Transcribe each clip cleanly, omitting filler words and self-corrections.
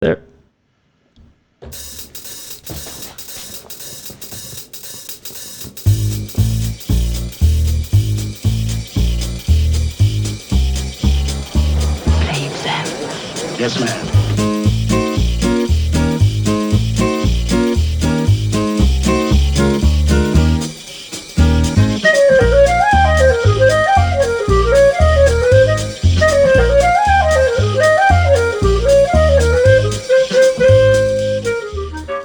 There. Yes, ma'am.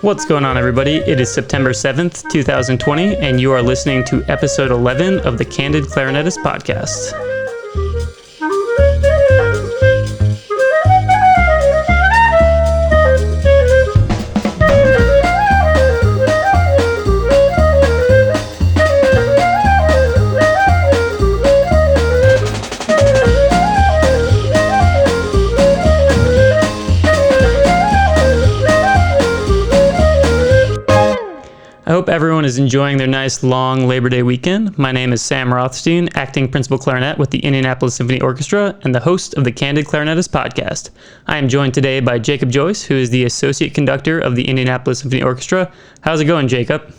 What's going on, everybody? It is September 7th, 2020, and you are listening to episode 11 of the Candid Clarinetist podcast. I hope everyone is enjoying their nice long Labor Day weekend. My name is Sam Rothstein, acting principal clarinet with the Indianapolis Symphony Orchestra and the host of the Candid Clarinetist podcast. I am joined today by Jacob Joyce, who is the associate conductor of the Indianapolis Symphony Orchestra. How's it going, Jacob?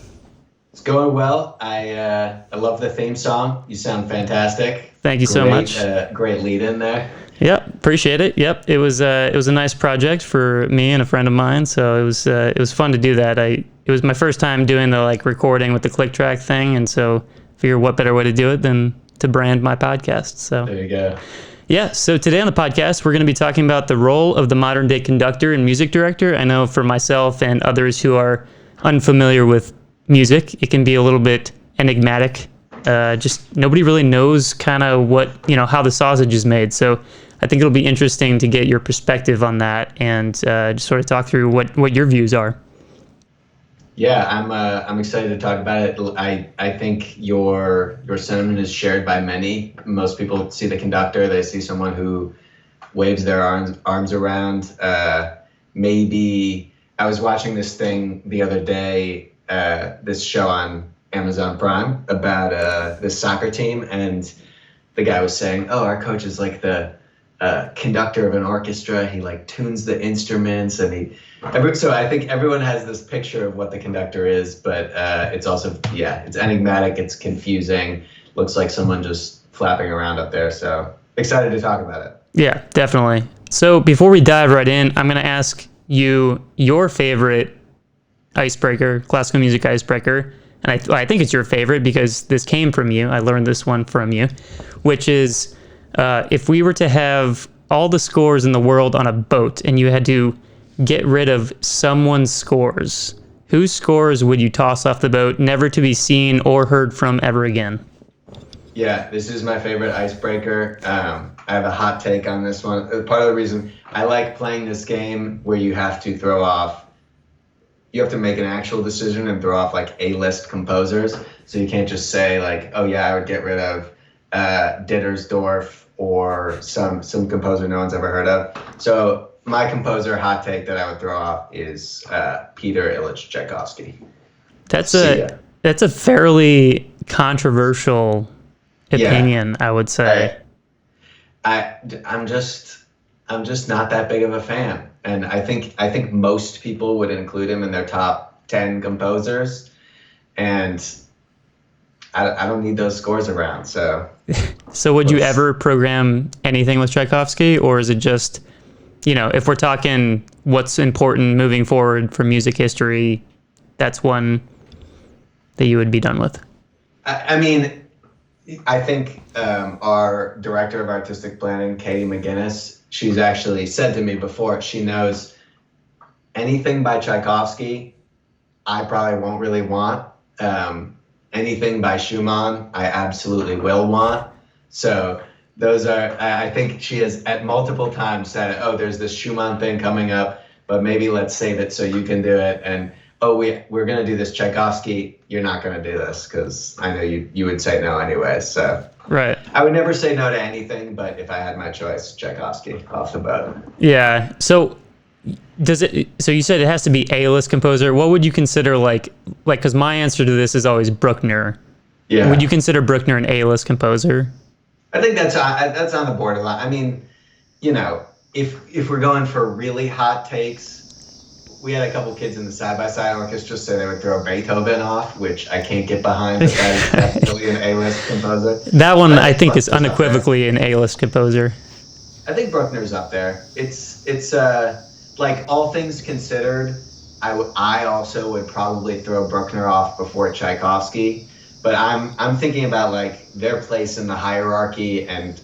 It's going well. I love the theme song. You sound fantastic. Thank you so much. Great lead in there. Yep, appreciate it. Yep, it was a nice project for me and a friend of mine, so it was fun to do that. It was my first time doing the recording with the click track thing, and so figure what better way to do it than to brand my podcast. So there you go. Yeah, so today on the podcast, we're going to be talking about the role of the modern day conductor and music director. I know for myself and others who are unfamiliar with music, it can be a little bit enigmatic. Just nobody really knows kind of how the sausage is made. So I think it'll be interesting to get your perspective on that and just sort of talk through what your views are. Yeah, I'm excited to talk about it. I think your sentiment is shared by many. Most people see the conductor, they see someone who waves their arms around. Maybe I was watching this thing the other day, this show on Amazon Prime about this soccer team, and the guy was saying, "Oh, our coach is like the conductor of an orchestra. He tunes the instruments, and so I think everyone has this picture of what the conductor is, but it's also, it's enigmatic, it's confusing, looks like someone just flapping around up there. So excited to talk about it. Yeah, definitely. So before we dive right in, I'm going to ask you your favorite icebreaker, classical music icebreaker. And I think it's your favorite because this came from you. I learned this one from you, which is if we were to have all the scores in the world on a boat and you had to get rid of someone's scores, whose scores would you toss off the boat, never to be seen or heard from ever again? Yeah, this is my favorite icebreaker. I have a hot take on this one. Part of the reason I like playing this game where you have to make an actual decision and throw off A-list composers. So you can't just say I would get rid of Dittersdorf or some composer no one's ever heard of. So my composer hot take that I would throw off is Peter Ilyich Tchaikovsky. That's a fairly controversial opinion, I would say. I'm just not that big of a fan, and I think most people would include him in their top 10 composers, and I don't need those scores around. So would you ever program anything with Tchaikovsky, or is it just, if we're talking what's important moving forward for music history, that's one that you would be done with? I think our director of artistic planning, Katie McGinnis, she's actually said to me before, she knows anything by Tchaikovsky, I probably won't really want. Anything by Schumann, I absolutely will want. So those are, I think she has at multiple times said, oh, there's this Schumann thing coming up, but maybe let's save it so you can do it. And, oh, we're going to do this Tchaikovsky. You're not going to do this because I know you would say no anyway. So right. I would never say no to anything, but if I had my choice, Tchaikovsky off the boat. Yeah. So so you said it has to be A-list composer. What would you consider because my answer to this is always Bruckner. Yeah. Would you consider Bruckner an A-list composer? I think that's on the borderline. I mean, if we're going for really hot takes, we had a couple kids in the side-by-side orchestra say they would throw Beethoven off, which I can't get behind, but that is definitely an A-list composer. That one I think is unequivocally an A-list composer. I think Bruckner's up there. It's like, all things considered, I also would probably throw Bruckner off before Tchaikovsky, but I'm thinking about like their place in the hierarchy and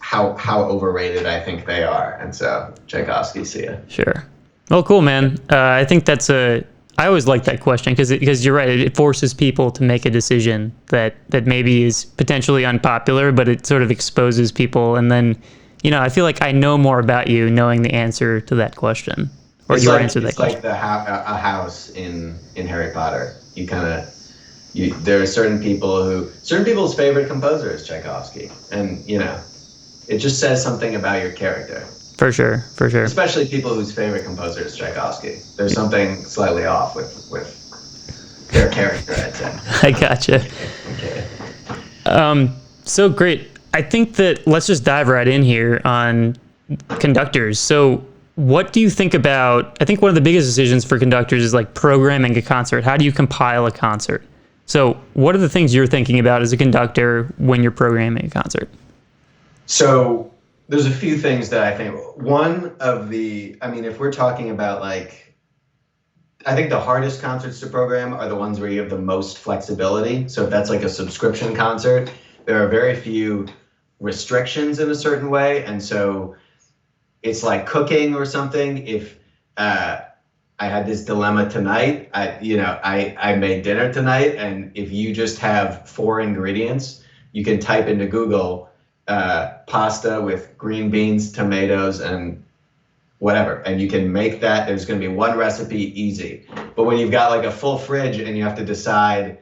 how overrated I think they are, and so Tchaikovsky, see ya. Sure. Well, cool, man. I think I always like that question because you're right. It forces people to make a decision that maybe is potentially unpopular, but it sort of exposes people. And then, I feel like I know more about you knowing the answer to that question, or it's your like, answer to that question. It's like a house in Harry Potter. There are certain people's favorite composer is Tchaikovsky, and it just says something about your character. For sure. Especially people whose favorite composer is Tchaikovsky. There's something slightly off with their character, I'd say. I gotcha. Okay. So great. I think that let's just dive right in here on conductors. So what do you think about, I think one of the biggest decisions for conductors is like programming a concert. How do you compile a concert? So what are the things you're thinking about as a conductor when you're programming a concert? So there's a few things that I think. If we're talking about like, I think the hardest concerts to program are the ones where you have the most flexibility. So if that's like a subscription concert, there are very few restrictions in a certain way. And so it's like cooking or something. If I had this dilemma tonight, I made dinner tonight, and if you just have 4 ingredients, you can type into Google pasta with green beans, tomatoes, and whatever, and you can make that. There's going to be one recipe, easy. But when you've got like a full fridge and you have to decide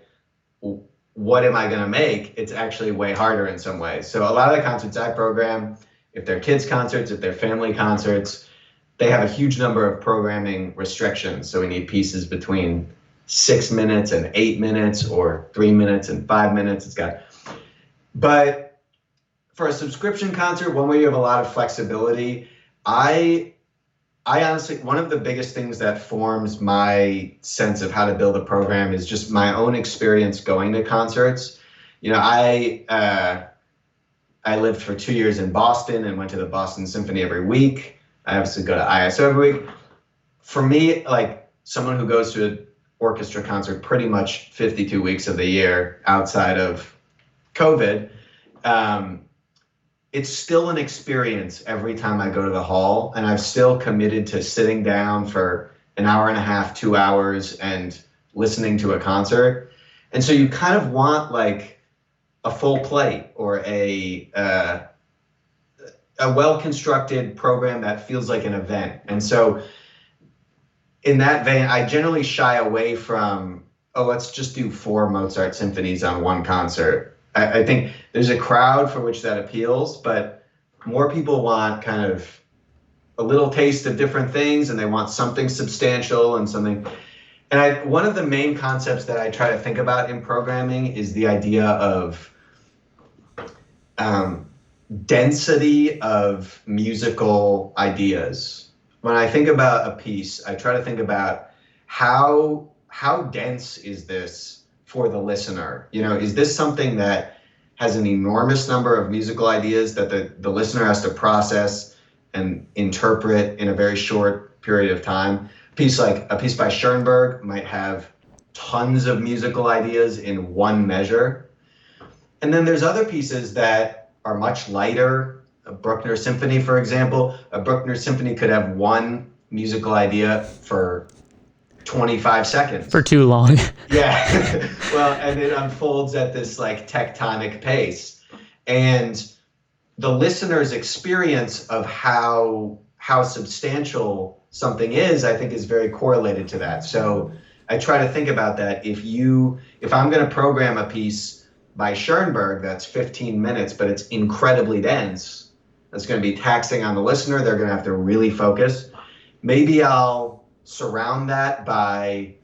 what am I going to make, it's actually way harder in some ways. So a lot of the concerts I program, if they're kids concerts, if they're family concerts, they have a huge number of programming restrictions. So we need pieces between 6 minutes and 8 minutes, or 3 minutes and 5 minutes. But for a subscription concert, one where you have a lot of flexibility, I honestly, one of the biggest things that forms my sense of how to build a program is just my own experience going to concerts. I lived for 2 years in Boston and went to the Boston Symphony every week. I obviously go to ISO every week. For me, like someone who goes to an orchestra concert pretty much 52 weeks of the year outside of COVID, it's still an experience every time I go to the hall, and I've still committed to sitting down for an hour and a half, 2 hours, and listening to a concert. And so you kind of want like a full plate or a well-constructed program that feels like an event. And so in that vein, I generally shy away from, let's just do 4 Mozart symphonies on one concert. I think there's a crowd for which that appeals, but more people want kind of a little taste of different things, and they want something substantial and something. And one of the main concepts that I try to think about in programming is the idea of density of musical ideas. When I think about a piece, I try to think about how dense is this for the listener? Is this something that has an enormous number of musical ideas that the listener has to process and interpret in a very short period of time? A piece by Schoenberg might have tons of musical ideas in one measure. And then there's other pieces that are much lighter. A Bruckner symphony, for example. A Bruckner symphony could have one musical idea for 25 seconds. For too long. Yeah. Well, and it unfolds at this like tectonic pace. And the listener's experience of how substantial something is, I think, is very correlated to that. So I try to think about that. If I'm going to program a piece by Schoenberg that's 15 minutes, but it's incredibly dense, that's going to be taxing on the listener. They're going to have to really focus. Maybe I'll surround that by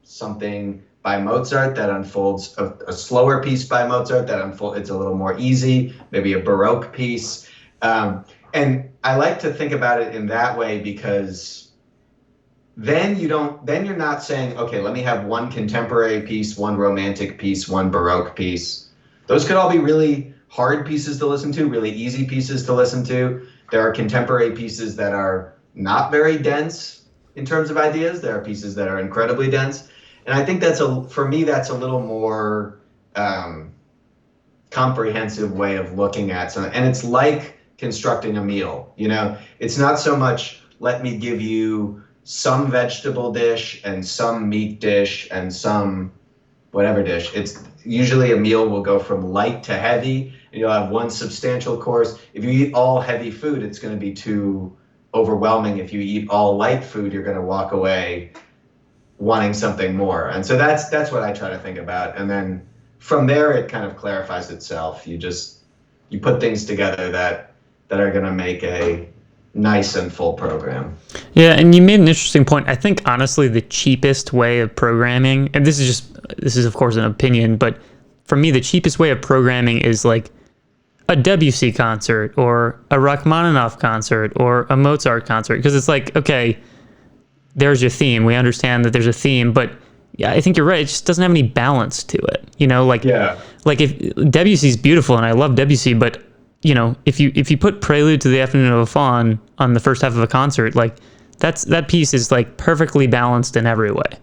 something by Mozart that unfolds, a slower piece by Mozart that unfolds, it's a little more easy, maybe a Baroque piece. And And I like to think about it in that way because then you're not saying, okay, let me have one contemporary piece, one romantic piece, one Baroque piece. Those could all be really hard pieces to listen to, really easy pieces to listen to. There are contemporary pieces that are not very dense in terms of ideas. There are pieces that are incredibly dense. And I think for me, that's a little more comprehensive way of looking at something. And it's like constructing a meal, It's not so much, let me give you some vegetable dish and some meat dish and some whatever dish. It's usually a meal will go from light to heavy, and you'll have one substantial course. If you eat all heavy food, it's going to be too overwhelming. If you eat all light food, you're going to walk away wanting something more. And so that's what I try to think about. And then from there, it kind of clarifies itself. You put things together that are going to make a nice and full program. Yeah, and you made an interesting point. I think honestly the cheapest way of programming, and this is of course an opinion, but for me the cheapest way of programming is like a Debussy concert or a Rachmaninoff concert or a Mozart concert, because it's like, okay, there's your theme. We understand that there's a theme, but yeah, I think you're right. It just doesn't have any balance to it. Like if Debussy's beautiful and I love Debussy, but if you put Prelude to the Afternoon of a Faun on the first half of a concert, like that piece is like perfectly balanced in every way.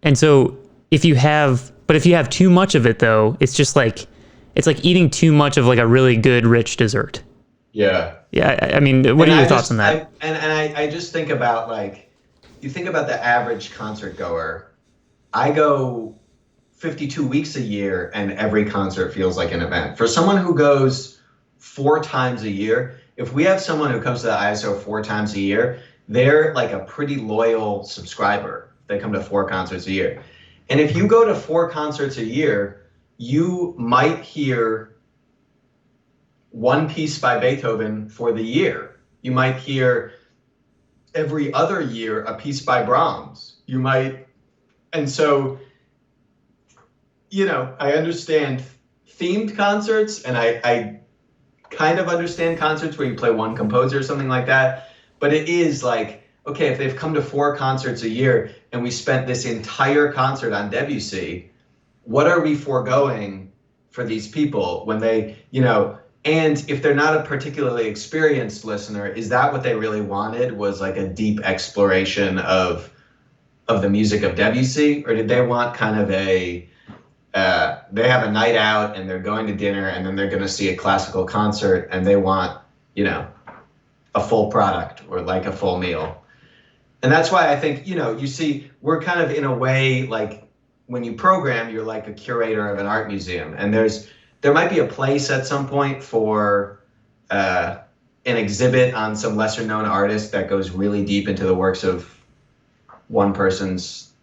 And so if you have too much of it though, it's just like, it's like eating too much of like a really good rich dessert. Yeah. Yeah. I mean, what are your thoughts on that? I just think about, like, you think about the average concert goer. I go 52 weeks a year and every concert feels like an event. For someone who goes 4 times a year, if we have someone who comes to the ISO 4 times a year, they're like a pretty loyal subscriber. They come to 4 concerts a year. And if you go to 4 concerts a year, you might hear one piece by Beethoven for the year. You might hear every other year a piece by Brahms. And so, I understand themed concerts, and I kind of understand concerts where you play one composer or something like that. But it is like, okay, if they've come to 4 concerts a year and we spent this entire concert on Debussy, what are we foregoing for these people when they, and if they're not a particularly experienced listener, is that what they really wanted, was like a deep exploration of the music of Debussy? Or did they want kind of they have a night out and they're going to dinner and then they're going to see a classical concert and they want, a full product or like a full meal? And that's why I think, you see, we're kind of in a way, like when you program, you're like a curator of an art museum. And there might be a place at some point for an exhibit on some lesser known artist that goes really deep into the works of one person's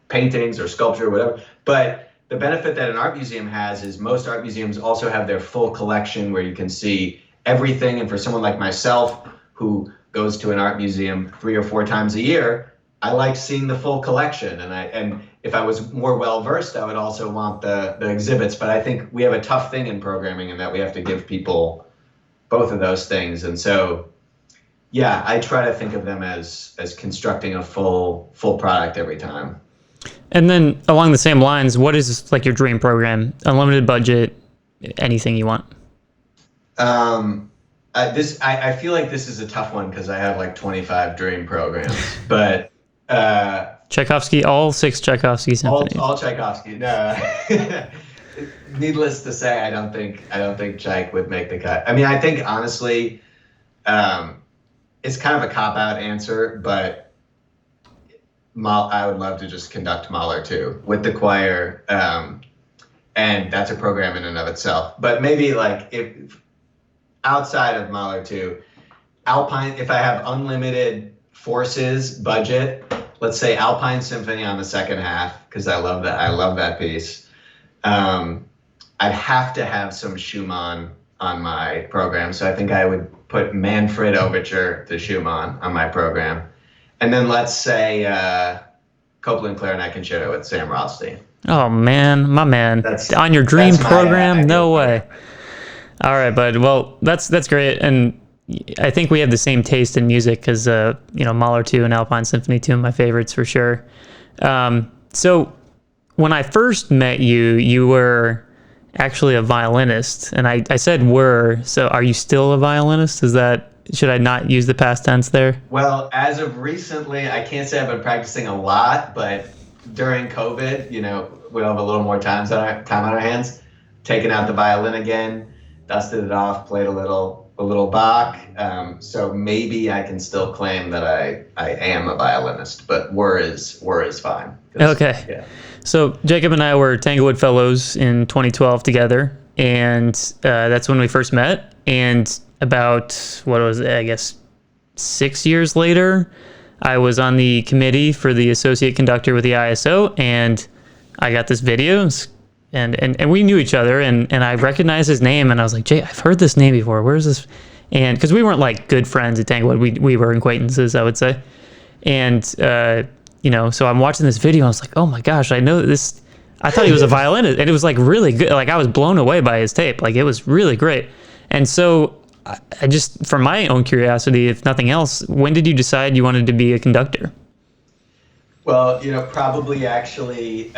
paintings or sculpture or whatever. But the benefit that an art museum has is most art museums also have their full collection where you can see everything. And for someone like myself who goes to an art museum 3 or 4 times a year, I like seeing the full collection. And if I was more well-versed, I would also want the exhibits. But I think we have a tough thing in programming in that we have to give people both of those things. And so, yeah, I try to think of them as constructing a full product every time. And then along the same lines, what is like your dream program? Unlimited budget, anything you want? I feel like this is a tough one because I have like 25 dream programs, but Tchaikovsky, all 6 Tchaikovsky symphonies. All Tchaikovsky. No. Needless to say, I don't think Tchaik would make the cut. I mean, I think honestly, it's kind of a cop-out answer, but I would love to just conduct Mahler too with the choir, and that's a program in and of itself. But maybe like if outside of Mahler too, Alpine. If I have unlimited forces budget, let's say Alpine Symphony on the second half, because I love that. I love that piece. I'd have to have some Schumann on my program, so I think I would put Manfred Overture to Schumann on my program. And then let's say Copland Clarinet Concerto with Sam Rothstein. Oh, man, my man. On your dream program? No way. All right, bud. Well, that's great. And I think we have the same taste in music because, Mahler 2 and Alpine Symphony 2 are my favorites for sure. So when I first met you, you were actually a violinist, and I said were, so are you still a violinist? Should I not use the past tense there? Well, as of recently, I can't say I've been practicing a lot, but during COVID, we'll have a little more time on our hands. Taken out the violin again, dusted it off, played a little Bach. So maybe I can still claim that I am a violinist, but were is fine. Okay. Yeah. So Jacob and I were Tanglewood Fellows in 2012 together, and that's when we first met. And about, 6 years later, I was on the committee for the associate conductor with the ISO, and I got this video, and we knew each other, and I recognized his name, and I was like, Jay, I've heard this name before. Where is this? And because we weren't like good friends at Tanglewood, we were acquaintances, I would say. And so I'm watching this video, and I was like, oh my gosh, I know this. I thought he was a violinist, and it was like really good. Like I was blown away by his tape. Like it was really great. And so I just, from my own curiosity, if nothing else, when did you decide you wanted to be a conductor? Well, probably actually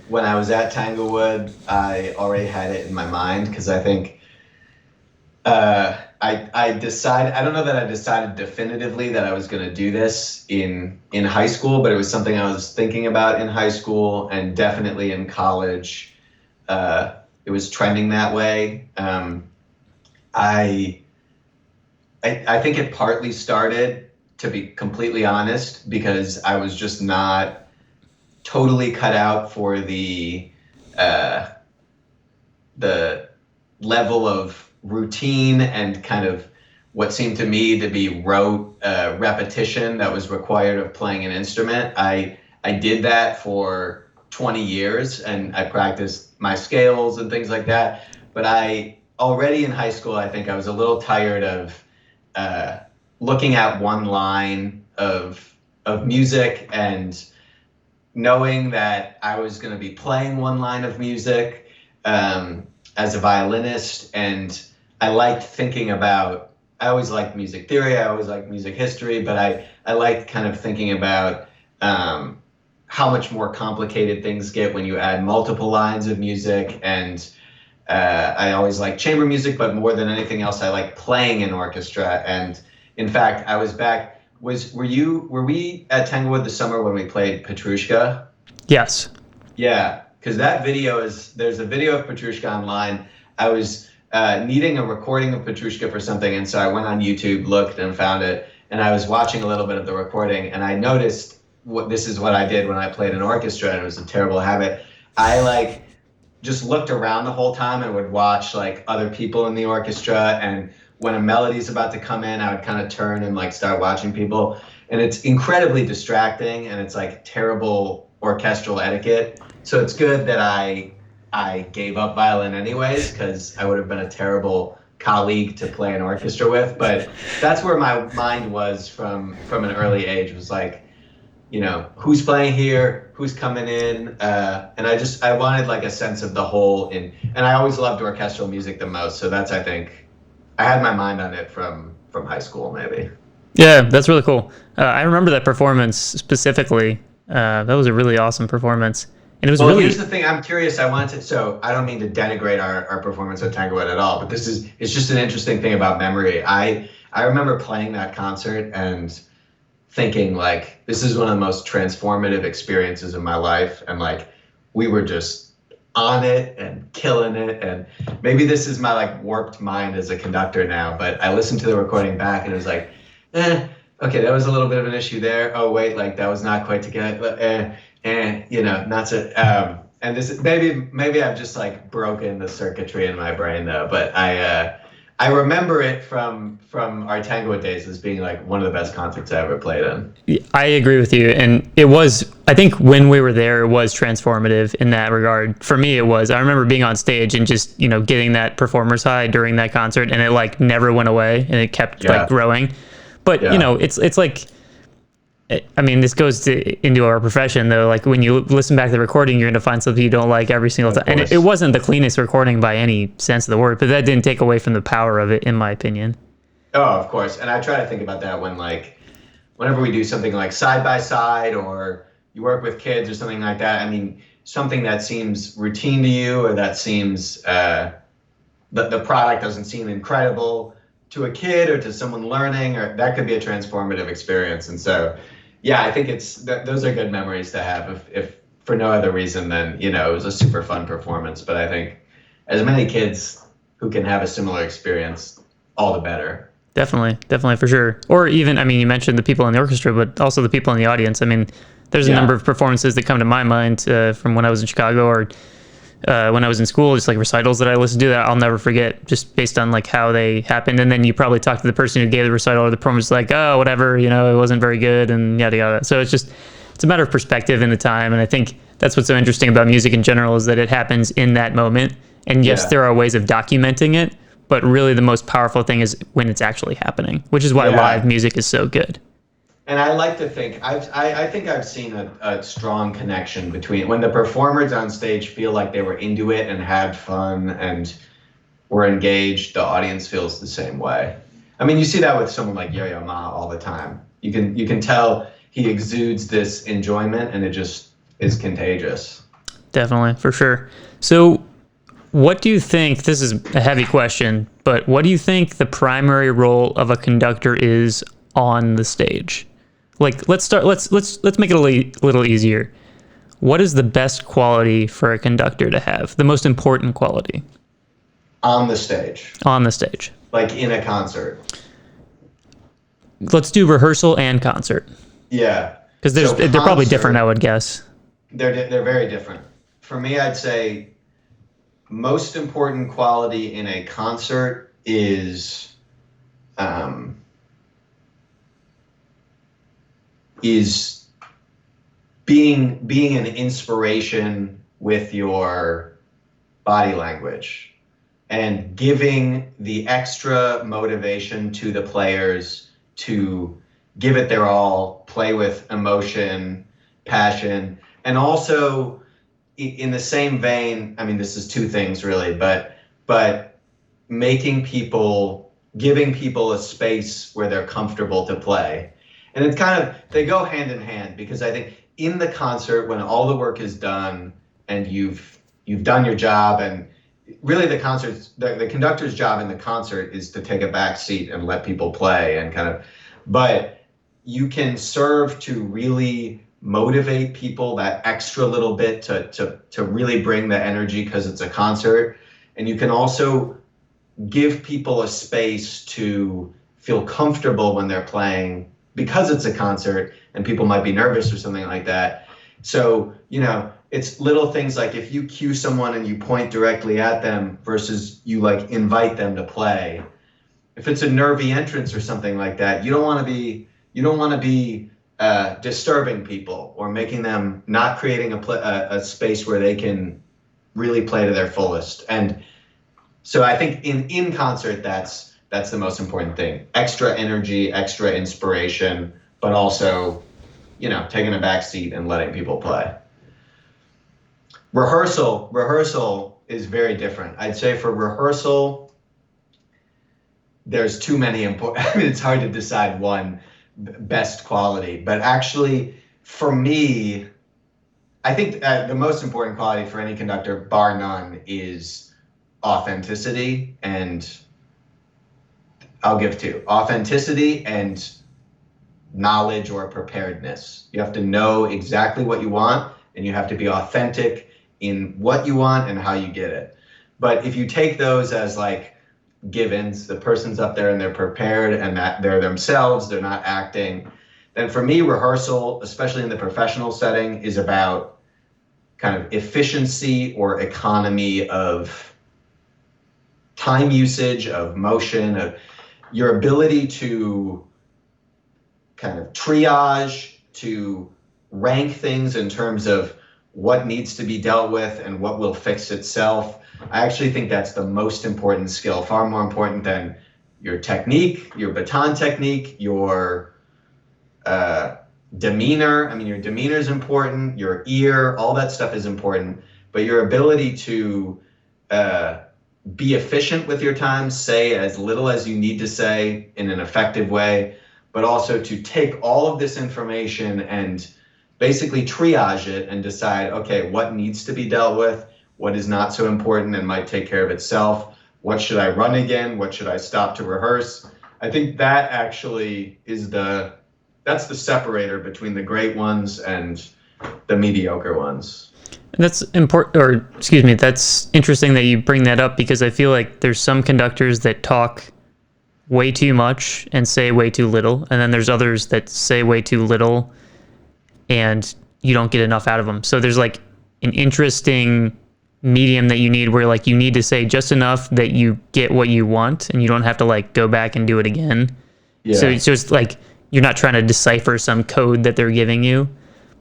when I was at Tanglewood, I already had it in my mind because I think I decided, I don't know that I decided definitively that I was going to do this in high school, but it was something I was thinking about in high school and definitely in college. It was trending that way. I think it partly started, to be completely honest, because I was just not totally cut out for the level of routine and kind of what seemed to me to be rote repetition that was required of playing an instrument. I did that for 20 years and I practiced my scales and things like that. But already in high school, I think I was a little tired of looking at one line of music and knowing that I was going to be playing one line of music as a violinist. And I liked thinking about, I always liked music theory, I always liked music history, but I liked kind of thinking about how much more complicated things get when you add multiple lines of music. And I always liked chamber music, but more than anything else, I like playing in orchestra. And in fact, I was back, were we at Tanglewood this summer when we played Petrushka? Yes. Yeah, because there's a video of Petrushka online. I was needing a recording of Petrushka for something, and so I went on YouTube, looked, and found it, and I was watching a little bit of the recording, and I noticed this is what I did when I played an orchestra, and it was a terrible habit. I just looked around the whole time and would watch other people in the orchestra, and when a melody's about to come in, I would kind of turn and start watching people, and it's incredibly distracting, and it's terrible orchestral etiquette. So it's good that I gave up violin anyways, because I would have been a terrible colleague to play an orchestra with. But that's where my mind was from an early age, was who's playing here, who's coming in, and I wanted a sense of the whole. And I always loved orchestral music the most, so that's, I think, I had my mind on it from high school, maybe. Yeah, that's really cool. I remember that performance specifically. That was a really awesome performance. And it was here's the thing. I'm curious. So I don't mean to denigrate our performance at Tanglewood at all, but it's just an interesting thing about memory. I remember playing that concert and thinking this is one of the most transformative experiences of my life. And we were just on it and killing it. And maybe this is my warped mind as a conductor now, but I listened to the recording back and it was okay, that was a little bit of an issue there. Oh wait, that was not quite together. Not so. And this maybe I've just broken the circuitry in my brain though. But I remember it from our Tanglewood days as being one of the best concerts I ever played in. I agree with you, and it was. I think when we were there, it was transformative in that regard. For me, it was. I remember being on stage and just getting that performer's high during that concert, and it never went away, and it kept growing. But it's I mean, this goes into our profession though. When you listen back to the recording, you're going to find something you don't like every single time. And it wasn't the cleanest recording by any sense of the word, but that didn't take away from the power of it, in my opinion. Oh, of course. And I try to think about that when whenever we do something like side by side, or you work with kids or something like that. I mean, something that seems routine to you, or that seems the product doesn't seem incredible to a kid or to someone learning, or that could be a transformative experience. And so, yeah, I think those are good memories to have, if for no other reason than, it was a super fun performance. But I think as many kids who can have a similar experience, all the better. Definitely, for sure. Or even, I mean, you mentioned the people in the orchestra, but also the people in the audience. I mean, there's a number of performances that come to my mind from when I was in Chicago, or when I was in school, just like recitals that I listened to that I'll never forget, just based on like how they happened. And then you probably talk to the person who gave the recital, or the performance, like, oh, whatever, it wasn't very good, and yada yada. So it's a matter of perspective in the time. And I think that's what's so interesting about music in general, is that it happens in that moment. And yes, there are ways of documenting it, but really the most powerful thing is when it's actually happening, which is why live music is so good. And I like to think, I think I've seen a strong connection between when the performers on stage feel like they were into it and had fun and were engaged, the audience feels the same way. I mean, you see that with someone like Yo-Yo Ma all the time. You can tell he exudes this enjoyment, and it just is contagious. Definitely, for sure. So what do you think, this is a heavy question, but what do you think the primary role of a conductor is on the stage? Like, let's make it a little easier. What is the best quality for a conductor to have? The most important quality? On the stage. On the stage. Like in a concert. Let's do rehearsal and concert. Yeah. Because they're probably different, I would guess. They're very different. For me, I'd say most important quality in a concert is being an inspiration with your body language and giving the extra motivation to the players to give it their all, play with emotion, passion, and also in the same vein, I mean, this is two things really, but giving people a space where they're comfortable to play. And it's they go hand in hand, because I think in the concert, when all the work is done and you've done your job, and really the conductor's job in the concert is to take a back seat and let people play and but you can serve to really motivate people that extra little bit to really bring the energy, because it's a concert. And you can also give people a space to feel comfortable when they're playing, because it's a concert and people might be nervous or something like that. So, it's little things like if you cue someone and you point directly at them versus you invite them to play. If it's a nervy entrance or something like that, you don't want to be disturbing people or making them not creating a space where they can really play to their fullest. And so I think in concert, that's the most important thing. Extra energy, extra inspiration, but also, taking a back seat and letting people play. Rehearsal is very different. I'd say for rehearsal, there's too many important, I mean, it's hard to decide one best quality, but actually for me, I think the most important quality for any conductor, bar none, is authenticity. And I'll give two: authenticity and knowledge or preparedness. You have to know exactly what you want, and you have to be authentic in what you want and how you get it. But if you take those as givens, the person's up there and they're prepared and that they're themselves, they're not acting, then for me, rehearsal, especially in the professional setting, is about efficiency or economy of time usage, of motion, of your ability to triage, to rank things in terms of what needs to be dealt with and what will fix itself. I actually think that's the most important skill, far more important than your technique, your baton technique, your demeanor. I mean, your demeanor is important, your ear, all that stuff is important, but your ability to be efficient with your time, say as little as you need to say in an effective way, but also to take all of this information and basically triage it and decide, okay, what needs to be dealt with, what is not so important and might take care of itself, what should I run again, what should I stop to rehearse. I think that actually is that's the separator between the great ones and the mediocre ones. That's important, or excuse me, that's interesting that you bring that up, because I feel like there's some conductors that talk way too much and say way too little, and then there's others that say way too little and you don't get enough out of them. So there's like an interesting medium that you need, where like you need to say just enough that you get what you want and you don't have to like go back and do it again. Yeah. So it's just like you're not trying to decipher some code that they're giving you.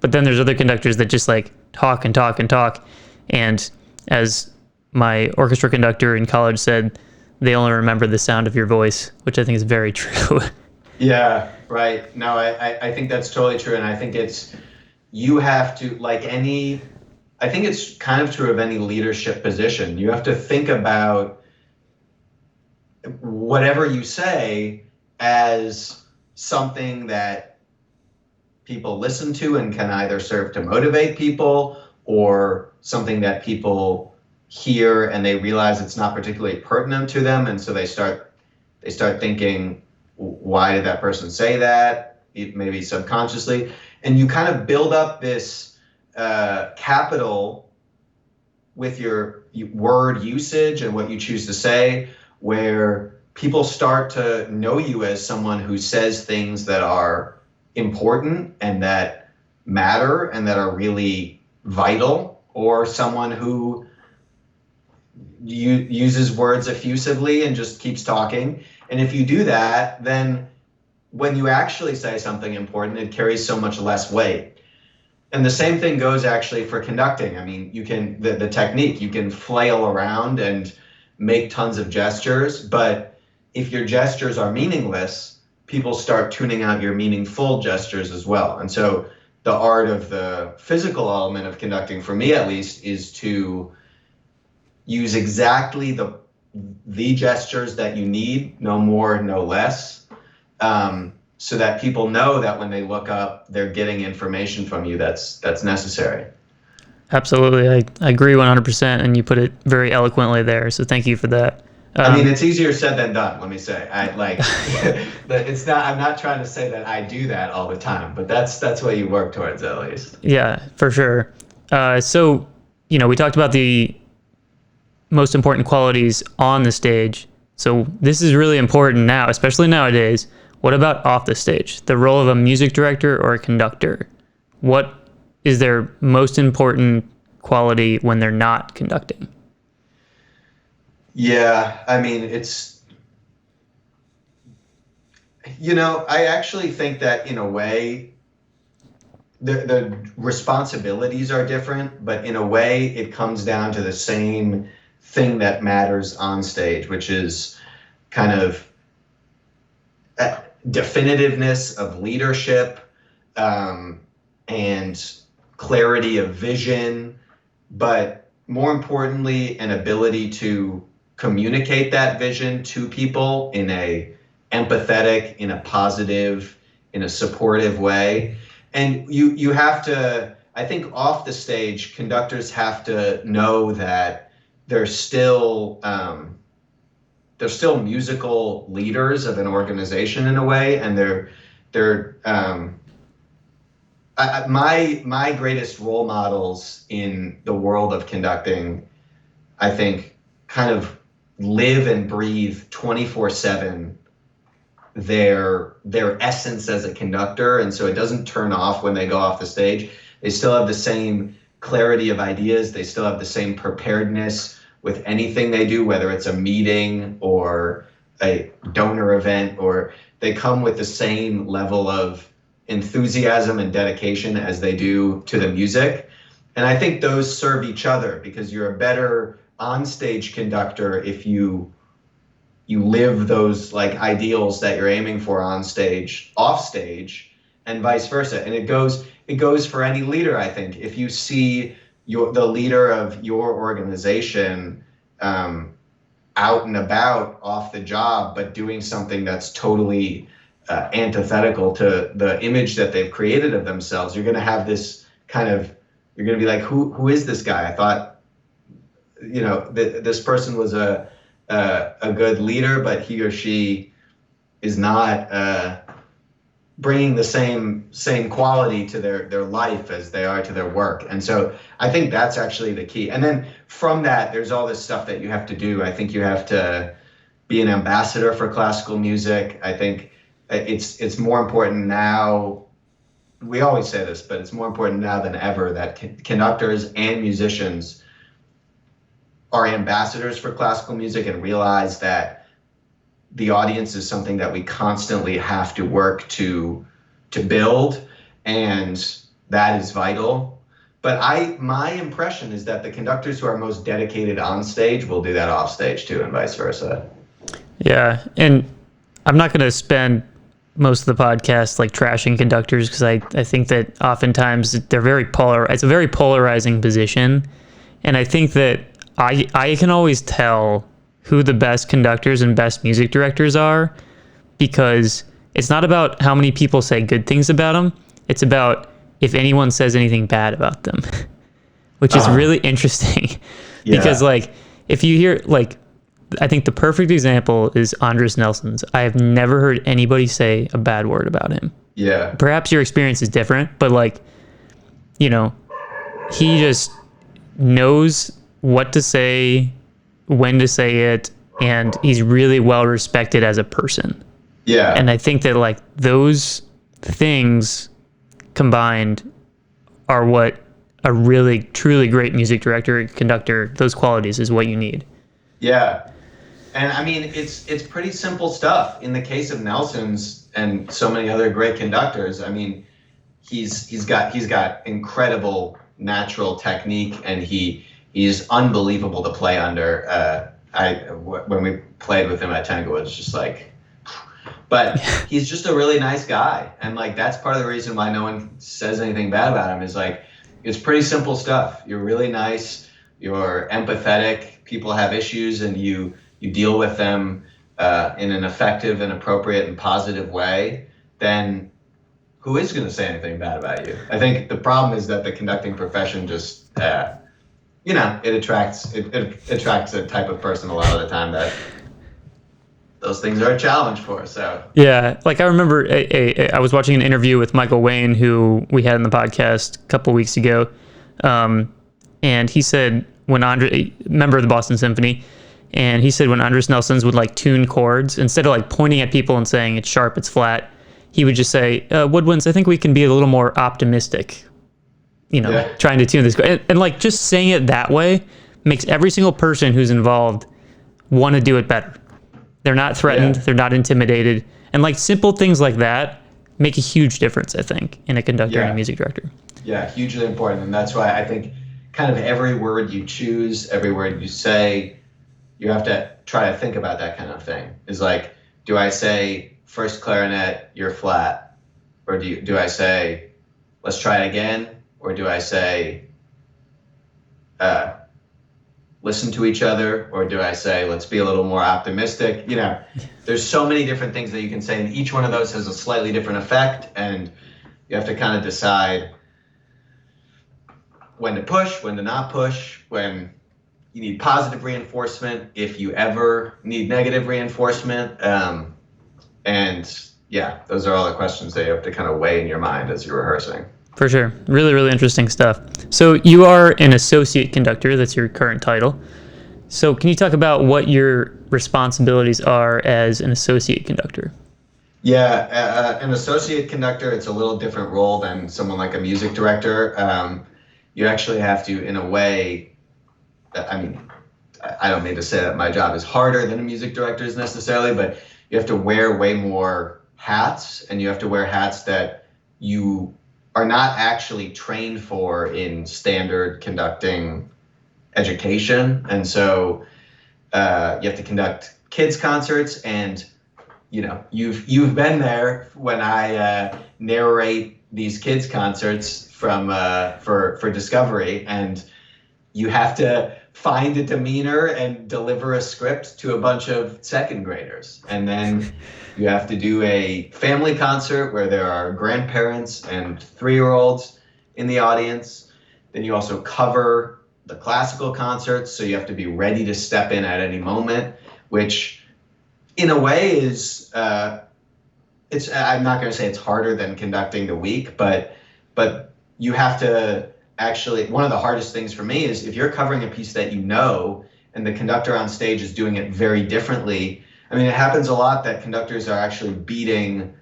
But then there's other conductors that just like talk and talk and talk. And as my orchestra conductor in college said, they only remember the sound of your voice, which I think is very true. Yeah, right. No, I think that's totally true. And I think you have to, I think it's kind of true of any leadership position. You have to think about whatever you say as something that people listen to and can either serve to motivate people, or something that people hear and they realize it's not particularly pertinent to them, and so they start thinking, why did that person say that? Maybe subconsciously, and you kind of build up this capital with your word usage and what you choose to say, where people start to know you as someone who says things that are important and that matter and that are really vital, or someone who uses words effusively and just keeps talking. And if you do that, then when you actually say something important, it carries so much less weight. And the same thing goes actually for conducting. I mean, you can, the technique, you can flail around and make tons of gestures, but if your gestures are meaningless, people start tuning out your meaningful gestures as well. And so the art of the physical element of conducting, for me at least, is to use exactly the gestures that you need, no more, no less, so that people know that when they look up, they're getting information from you that's necessary. Absolutely. I agree 100%, and you put it very eloquently there, so thank you for that. I mean, it's easier said than done, let me say. It's not, I'm not trying to say that I do that all the time, but that's what you work towards, at least. Yeah, for sure. So, we talked about the most important qualities on the stage. So this is really important now, especially nowadays. What about off the stage? The role of a music director or a conductor? What is their most important quality when they're not conducting? Yeah, I mean, I actually think that in a way, the responsibilities are different, but in a way it comes down to the same thing that matters on stage, which is kind of definitiveness of leadership, and clarity of vision, but more importantly, an ability to communicate that vision to people in a empathetic, in a positive, in a supportive way. And you have to, I think off the stage, conductors have to know that they're still musical leaders of an organization in a way, and my greatest role models in the world of conducting, I think, kind of live and breathe 24/7 their essence as a conductor, and so it doesn't turn off when they go off the stage. They still have the same clarity of ideas. They still have the same preparedness with anything they do, whether it's a meeting or a donor event, or they come with the same level of enthusiasm and dedication as they do to the music. And I think those serve each other, because you're a better on-stage conductor if you live those like ideals that you're aiming for on stage, off stage, and vice versa. And it goes for any leader, I think. If you see the leader of your organization out and about off the job, but doing something that's totally antithetical to the image that they've created of themselves, you're going to have this kind of, you're going to be like, who is this guy? I thought, this person was a good leader, but he or she is not bringing the same quality to their life as they are to their work. And so I think that's actually the key. And then from that, there's all this stuff that you have to do. I think you have to be an ambassador for classical music. I think it's more important now. We always say this, but it's more important now than ever that conductors and musicians are ambassadors for classical music and realize that the audience is something that we constantly have to work to build, and that is vital. But my impression is that the conductors who are most dedicated on stage will do that off stage too, and vice versa. Yeah, and I'm not going to spend most of the podcast like trashing conductors, because I think that oftentimes they're very it's a very polarizing position, and I think that I can always tell who the best conductors and best music directors are, because it's not about how many people say good things about them. It's about if anyone says anything bad about them, which is really interesting. Yeah. Because like, if you hear, like, I think the perfect example is Andres Nelson's. I have never heard anybody say a bad word about him. Yeah. Perhaps your experience is different, but like, he just knows what to say, when to say it, and he's really well respected as a person. Yeah. And I think that like those things combined are what a really truly great music director, conductor, those qualities is what you need. Yeah. And I mean, it's pretty simple stuff. In the case of Nelson's and so many other great conductors, I mean, he's got incredible natural technique, and he's unbelievable to play under. When we played with him at Tanglewood, it's just like, but he's just a really nice guy. And like, that's part of the reason why no one says anything bad about him, is like, it's pretty simple stuff. You're really nice. You're empathetic. People have issues, and you deal with them in an effective and appropriate and positive way. Then who is going to say anything bad about you? I think the problem is that the conducting profession just, it attracts a type of person a lot of the time that those things are a challenge for. So yeah, like I remember I was watching an interview with Michael Wayne, who we had in the podcast a couple weeks ago, and he said when member of the Boston Symphony, and he said when Andres Nelson's would like tune chords, instead of like pointing at people and saying it's sharp, it's flat, he would just say, Woodwinds, I think we can be a little more optimistic, trying to tune this. And like just saying it that way makes every single person who's involved want to do it better. They're not threatened. Yeah. They're not intimidated. And like simple things like that make a huge difference, I think, in a conductor and a music director. Yeah, hugely important. And that's why I think kind of every word you choose, every word you say, you have to try to think about that kind of thing. Is like, do I say first clarinet, you're flat? Or do I say, let's try it again? Or do I say, listen to each other? Or do I say, let's be a little more optimistic? There's so many different things that you can say, and each one of those has a slightly different effect, and you have to kind of decide when to push, when to not push, when you need positive reinforcement, if you ever need negative reinforcement. And yeah, those are all the questions that you have to kind of weigh in your mind as you're rehearsing. For sure. Really, really interesting stuff. So you are an associate conductor. That's your current title. So can you talk about what your responsibilities are as an associate conductor? Yeah, an associate conductor, it's a little different role than someone like a music director. You actually have to, in a way, I mean, I don't mean to say that my job is harder than a music director's necessarily, but you have to wear way more hats, and you have to wear hats that you are not actually trained for in standard conducting education. And so you have to conduct kids concerts, and you've been there when I narrate these kids concerts from for Discovery, and you have to find a demeanor and deliver a script to a bunch of second graders. And then you have to do a family concert where there are grandparents and 3-year-olds in the audience. Then you also cover the classical concerts, so you have to be ready to step in at any moment, which in a way is, I'm not going to say it's harder than conducting the week, but you have to actually, one of the hardest things for me is if you're covering a piece that you know and the conductor on stage is doing it very differently. I mean, it happens a lot that conductors are actually beating,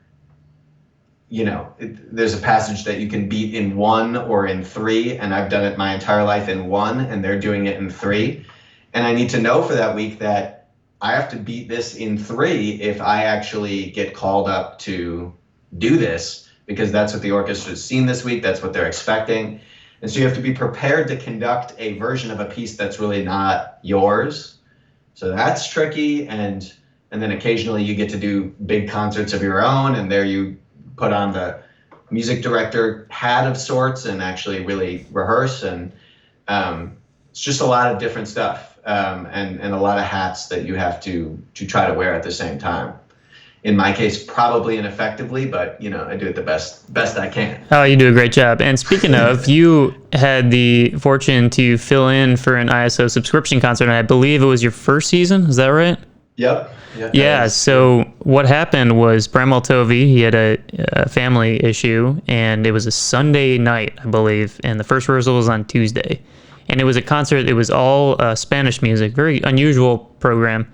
there's a passage that you can beat in 1 or in 3, and I've done it my entire life in 1, and they're doing it in 3. And I need to know for that week that I have to beat this in 3 if I actually get called up to do this, because that's what the orchestra's seen this week, that's what they're expecting. And so you have to be prepared to conduct a version of a piece that's really not yours. So that's tricky, and then occasionally you get to do big concerts of your own, and there you put on the music director hat of sorts and actually really rehearse. And it's just a lot of different stuff, and a lot of hats that you have to try to wear at the same time. In my case, probably ineffectively, but I do it the best I can. Oh, you do a great job. And speaking of, you had the fortune to fill in for an ISO subscription concert, and I believe it was your first season. Is that right? Yep. Yeah. So what happened was Brian Maltovi, he had a family issue, and it was a Sunday night, I believe, and the first rehearsal was on Tuesday, and it was a concert. It was all Spanish music, very unusual program.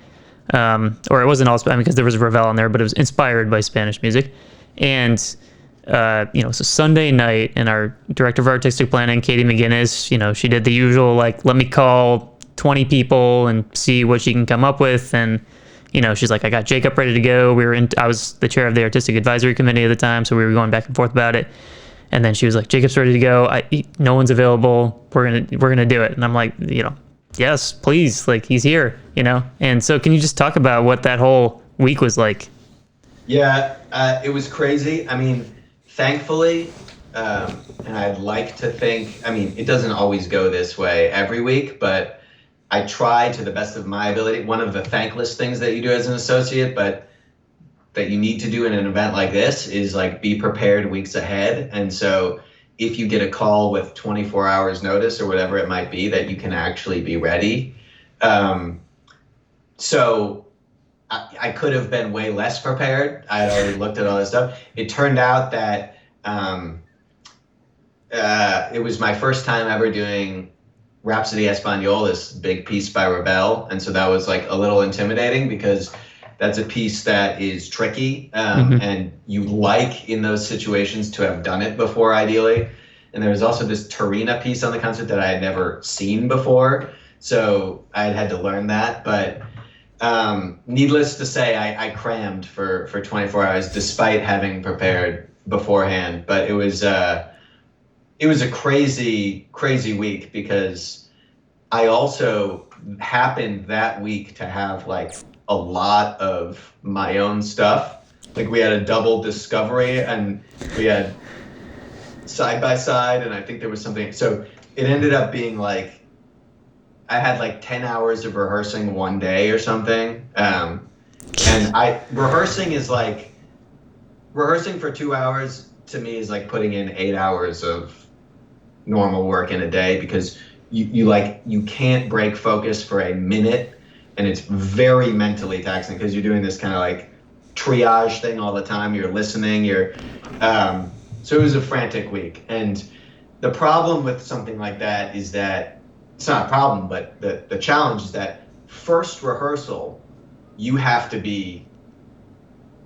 Or it wasn't all Spanish because there was Ravel in there, but it was inspired by Spanish music. And, it's a Sunday night, and our director of artistic planning, Katie McGinnis, she did the usual, let me call 20 people and see what she can come up with. And, she's like, I got Jacob ready to go. I was the chair of the artistic advisory committee at the time, so we were going back and forth about it. And then she was like, Jacob's ready to go. No one's available. We're gonna do it. And I'm like, yes, please, he's here, And so can you just talk about what that whole week was like? Yeah, it was crazy. I mean, thankfully, and I'd like to think, it doesn't always go this way every week, but I try to the best of my ability. One of the thankless things that you do as an associate, but that you need to do in an event like this is be prepared weeks ahead. And so if you get a call with 24 hours notice or whatever it might be, that you can actually be ready. So I could have been way less prepared. I had already looked at all this stuff. It turned out that it was my first time ever doing Rhapsody Espagnole, this big piece by Ravel. And so that was a little intimidating because that's a piece that is tricky, and you in those situations to have done it before, ideally. And there was also this Tarina piece on the concert that I had never seen before, so I had to learn that. But needless to say, I crammed for 24 hours despite having prepared beforehand. But it was a crazy, crazy week because I also happened that week to have a lot of my own stuff. We had a double discovery, and we had side by side, and I think there was something. So it ended up being I had 10 hours of rehearsing one day or something. And rehearsing is rehearsing for 2 hours to me is putting in 8 hours of normal work in a day, because you can't break focus for a minute. And it's very mentally taxing because you're doing this kind of triage thing all the time. You're listening. So it was a frantic week. And the problem with something like that is that it's not a problem, but the challenge is that first rehearsal,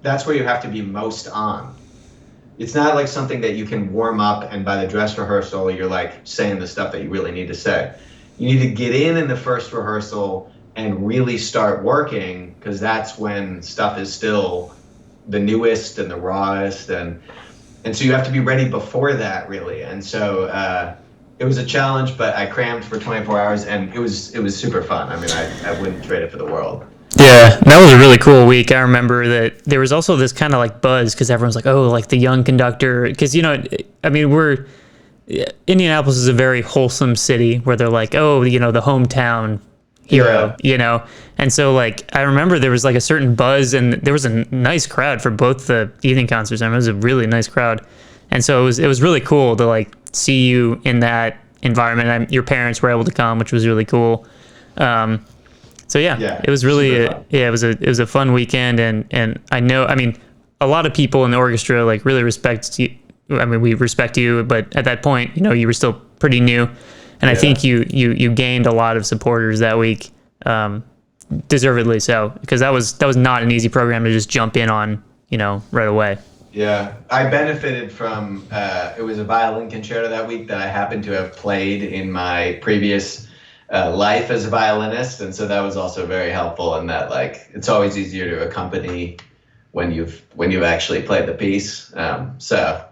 that's where you have to be most on. It's not something that you can warm up and by the dress rehearsal, you're saying the stuff that you really need to say. You need to get in the first rehearsal and really start working, because that's when stuff is still the newest and the rawest, and so you have to be ready before that, really. And so it was a challenge, but I crammed for 24 hours, and it was super fun. I wouldn't trade it for the world. Yeah, that was a really cool week. I remember that there was also this kind of buzz because everyone's the young conductor, because we're Indianapolis is a very wholesome city where they're like, oh, you know, the hometown hero, you know? And so like, I remember there was like a certain buzz, and there was a nice crowd for both the evening concerts. I mean, it was a really nice crowd. And so it was really cool to like see you in that environment. Your parents were able to come, which was really cool. So yeah, it was really, it was a fun weekend. And I know, I mean, a lot of people in the orchestra like really respect you. I mean, we respect you, but at that point, you know, you were still pretty new. And I think you gained a lot of supporters that week, deservedly so, because that was not an easy program to just jump in on, you know, right away. Yeah, I benefited from, it was a violin concerto that week that I happened to have played in my previous life as a violinist. And so that was also very helpful in that, like, it's always easier to accompany when you've actually played the piece. So,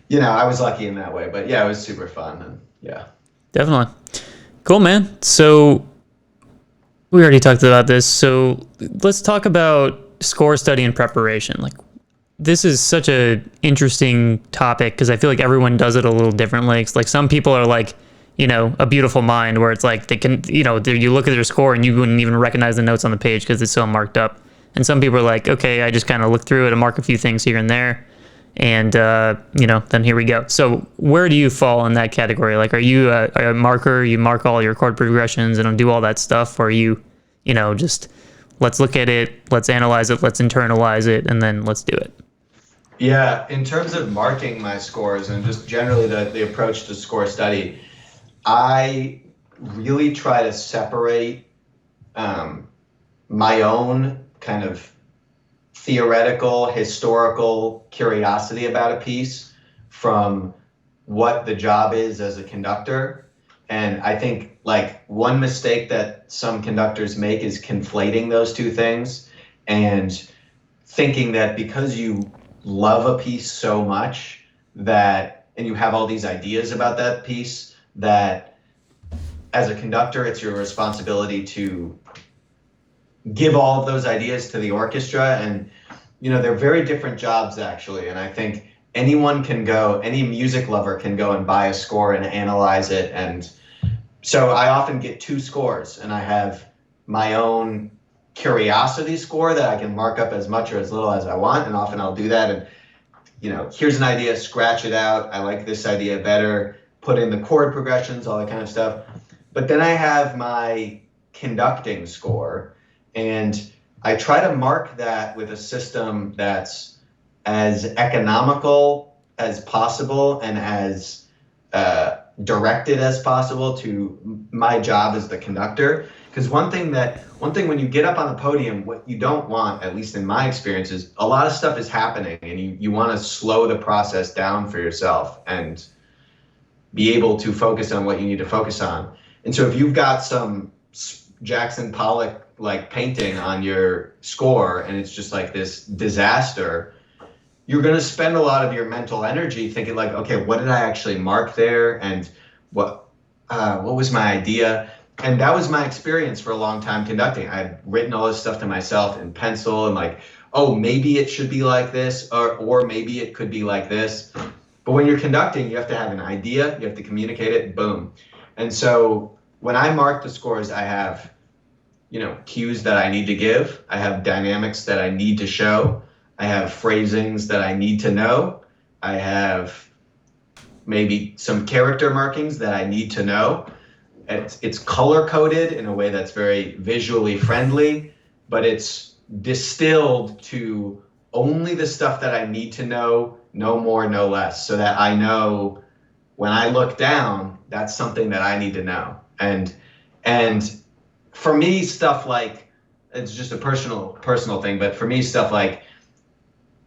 you know, I was lucky in that way, but yeah, it was super fun. And yeah. Definitely. Cool, man. So we already talked about this. So let's talk about score study and preparation. Like, this is such a interesting topic because I feel like everyone does it a little differently. It's like some people are like, you know, A Beautiful Mind, where it's like they can, you know, you look at their score and you wouldn't even recognize the notes on the page because it's so marked up. And some people are like, okay, I just kind of look through it and mark a few things here and there. And, you know, then here we go. So where do you fall in that category? Like, are you a marker? You mark all your chord progressions and do all that stuff? Or are you, you know, just let's look at it, let's analyze it, let's internalize it, and then let's do it? Yeah, in terms of marking my scores and just generally the approach to score study, I really try to separate my own kind of theoretical, historical curiosity about a piece from what the job is as a conductor. And I think like one mistake that some conductors make is conflating those two things and thinking that because you love a piece so much that, and you have all these ideas about that piece, that as a conductor, it's your responsibility to give all of those ideas to the orchestra. And, you know, they're very different jobs actually. And I think anyone can go, any music lover can go and buy a score and analyze it. And so I often get two scores, and I have my own curiosity score that I can mark up as much or as little as I want. And often I'll do that. And, you know, here's an idea, scratch it out. I like this idea better, put in the chord progressions, all that kind of stuff. But then I have my conducting score, and I try to mark that with a system that's as economical as possible and as directed as possible to my job as the conductor. Because one thing when you get up on the podium, what you don't want, at least in my experience, is a lot of stuff is happening, and you want to slow the process down for yourself and be able to focus on what you need to focus on. And so if you've got some Jackson Pollock like painting on your score and it's just like this disaster, you're going to spend a lot of your mental energy thinking like, okay, what did I actually mark there, and what was my idea? And that was my experience for a long time conducting. I'd written all this stuff to myself in pencil and like, oh, maybe it should be like this, or maybe it could be like this. But when you're conducting, you have to have an idea, you have to communicate it, boom. And so when I mark the scores, I have, you know, cues that I need to give. I have dynamics that I need to show. I have phrasings that I need to know. I have maybe some character markings that I need to know. It's color coded in a way that's very visually friendly, but it's distilled to only the stuff that I need to know, no more, no less, so that I know when I look down, that's something that I need to know. And for me, stuff like, it's just a personal thing, but for me, stuff like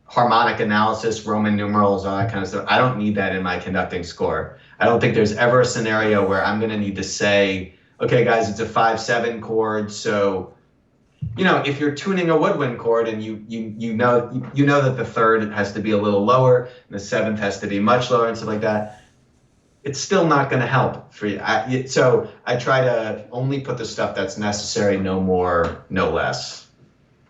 harmonic analysis, Roman numerals, all that kind of stuff, I don't need that in my conducting score. I don't think there's ever a scenario where I'm going to need to say, okay, guys, it's a 5/7 chord. So, you know, if you're tuning a woodwind chord and you know that the third has to be a little lower and the seventh has to be much lower and stuff like that, it's still not going to help for you. So I try to only put the stuff that's necessary, no more, no less.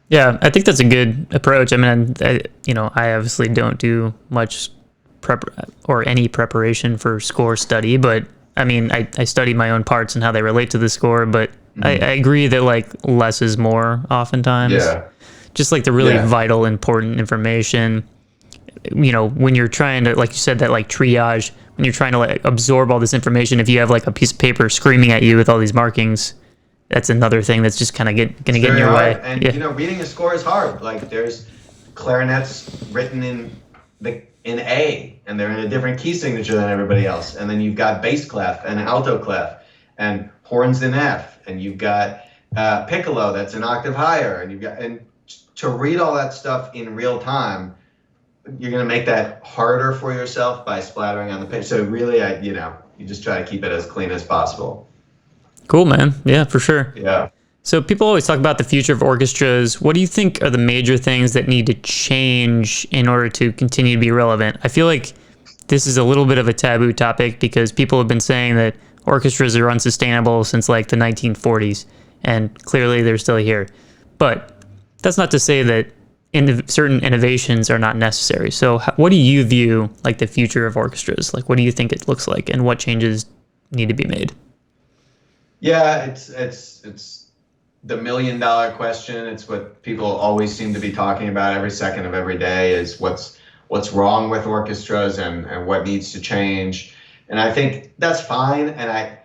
Yeah, I think that's a good approach. I mean, I obviously don't do much any preparation for score study, but I mean, I study my own parts and how they relate to the score, but I agree that like less is more oftentimes. Yeah. Just like the really vital, important information. You know, when you're trying to, like you said, that like triage, when you're trying to like absorb all this information, if you have like a piece of paper screaming at you with all these markings, that's another thing that's just kind of gonna get in your way. And you know, reading a score is hard. Like there's clarinets written in A, and they're in a different key signature than everybody else. And then you've got bass clef and alto clef and horns in F, and you've got piccolo that's an octave higher, and to read all that stuff in real time, you're going to make that harder for yourself by splattering on the page. So really, you just try to keep it as clean as possible. Cool, man. Yeah, for sure. Yeah. So people always talk about the future of orchestras. What do you think are the major things that need to change in order to continue to be relevant? I feel like this is a little bit of a taboo topic because people have been saying that orchestras are unsustainable since like the 1940s, and clearly they're still here. But that's not to say that certain innovations are not necessary. So what do you view like the future of orchestras? Like, what do you think it looks like, and what changes need to be made? Yeah, it's the $1 million question. It's what people always seem to be talking about every second of every day is what's wrong with orchestras and what needs to change. And I think that's fine. And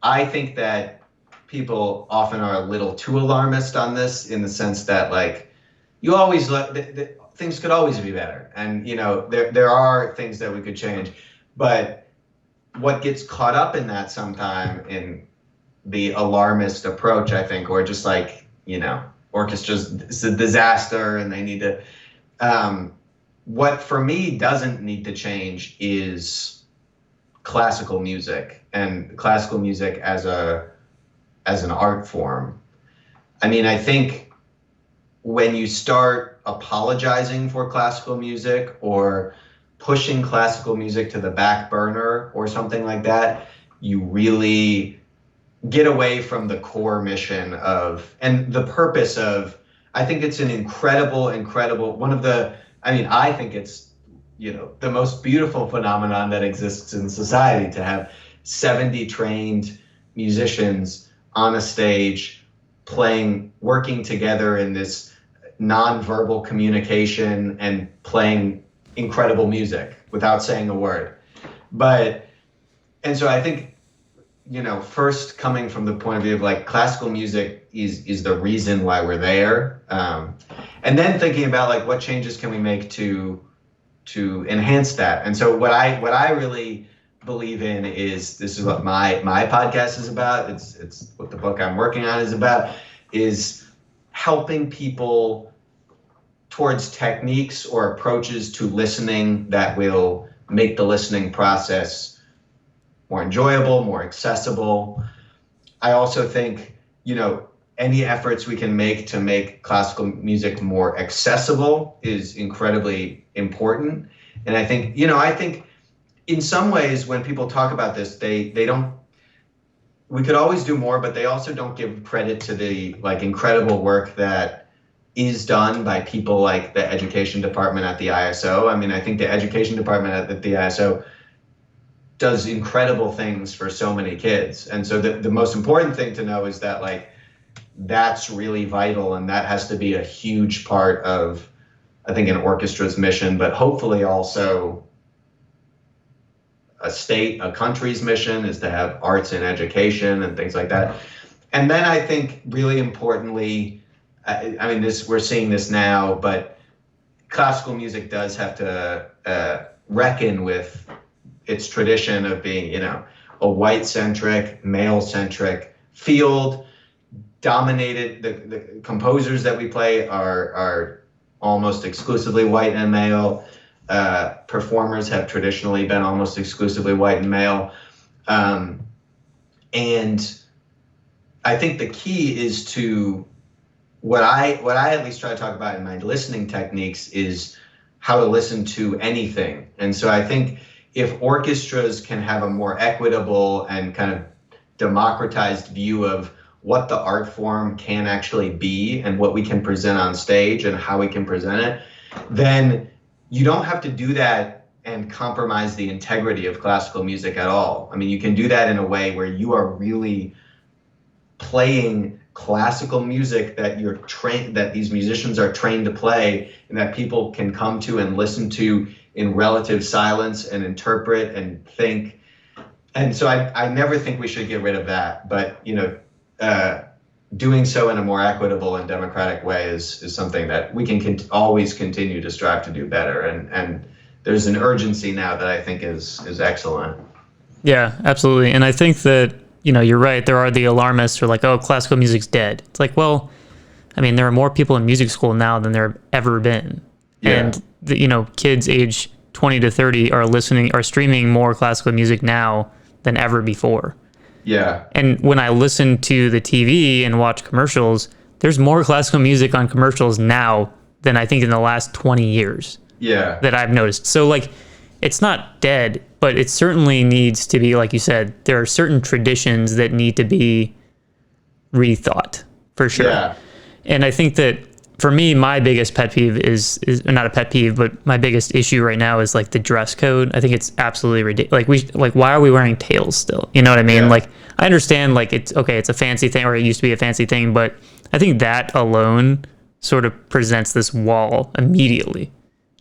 I think that people often are a little too alarmist on this, in the sense that like you always things could always be better, and you know there are things that we could change, but what gets caught up in that sometime in the alarmist approach, I think, or just like, you know, orchestras, it's a disaster and they need to what for me doesn't need to change is classical music, and classical music as an art form. I mean, I think when you start apologizing for classical music or pushing classical music to the back burner or something like that, you really get away from the core mission of, and the purpose of, I think it's an incredible, I think it's, you know, the most beautiful phenomenon that exists in society, to have 70 trained musicians on a stage playing, working together in this non-verbal communication and playing incredible music without saying a word. And so I think, you know, first coming from the point of view of like classical music is the reason why we're there. And then thinking about like what changes can we make to enhance that. And so what I really believe in is, this is what my podcast is about. It's what the book I'm working on is about, is helping people towards techniques or approaches to listening that will make the listening process more enjoyable, more accessible. I also think, you know, any efforts we can make to make classical music more accessible is incredibly important. And I think in some ways when people talk about this, they don't, we could always do more, but they also don't give credit to the like incredible work that is done by people like the education department at the ISO. I mean, I think the education department at the ISO does incredible things for so many kids. And so the most important thing to know is that like, that's really vital, and that has to be a huge part of, I think, an orchestra's mission, but hopefully also a country's mission is to have arts in education and things like that. And then I think really importantly, I mean, we're seeing this now, but classical music does have to reckon with its tradition of being, you know, a white-centric, male-centric field. Dominated, the composers that we play are almost exclusively white and male. Performers have traditionally been almost exclusively white and male. And I think the key is to, what I at least try to talk about in my listening techniques is how to listen to anything. And so I think if orchestras can have a more equitable and kind of democratized view of what the art form can actually be and what we can present on stage and how we can present it, then you don't have to do that and compromise the integrity of classical music at all. I mean, you can do that in a way where you are really playing classical music that that these musicians are trained to play, and that people can come to and listen to in relative silence and interpret and think. And so I never think we should get rid of that, but doing so in a more equitable and democratic way is something that we can always continue to strive to do better. And there's an urgency now that I think is excellent. Yeah, absolutely. And I think that, you're right. There are the alarmists who are like, oh, classical music's dead. It's like, well, I mean, there are more people in music school now than there have ever been. Yeah. And, kids age 20 to 30 are streaming more classical music now than ever before. Yeah. And when I listen to the TV and watch commercials, there's more classical music on commercials now than I think in the last 20 years. Yeah. That I've noticed. So like, it's not dead, but it certainly needs to be, like you said, there are certain traditions that need to be rethought for sure. Yeah. And I think that for me, my biggest pet peeve is not a pet peeve, but my biggest issue right now is like the dress code. I think it's absolutely ridiculous. Why are we wearing tails still? You know what I mean? Yeah. Like, I understand like it's a fancy thing, or it used to be a fancy thing, but I think that alone sort of presents this wall immediately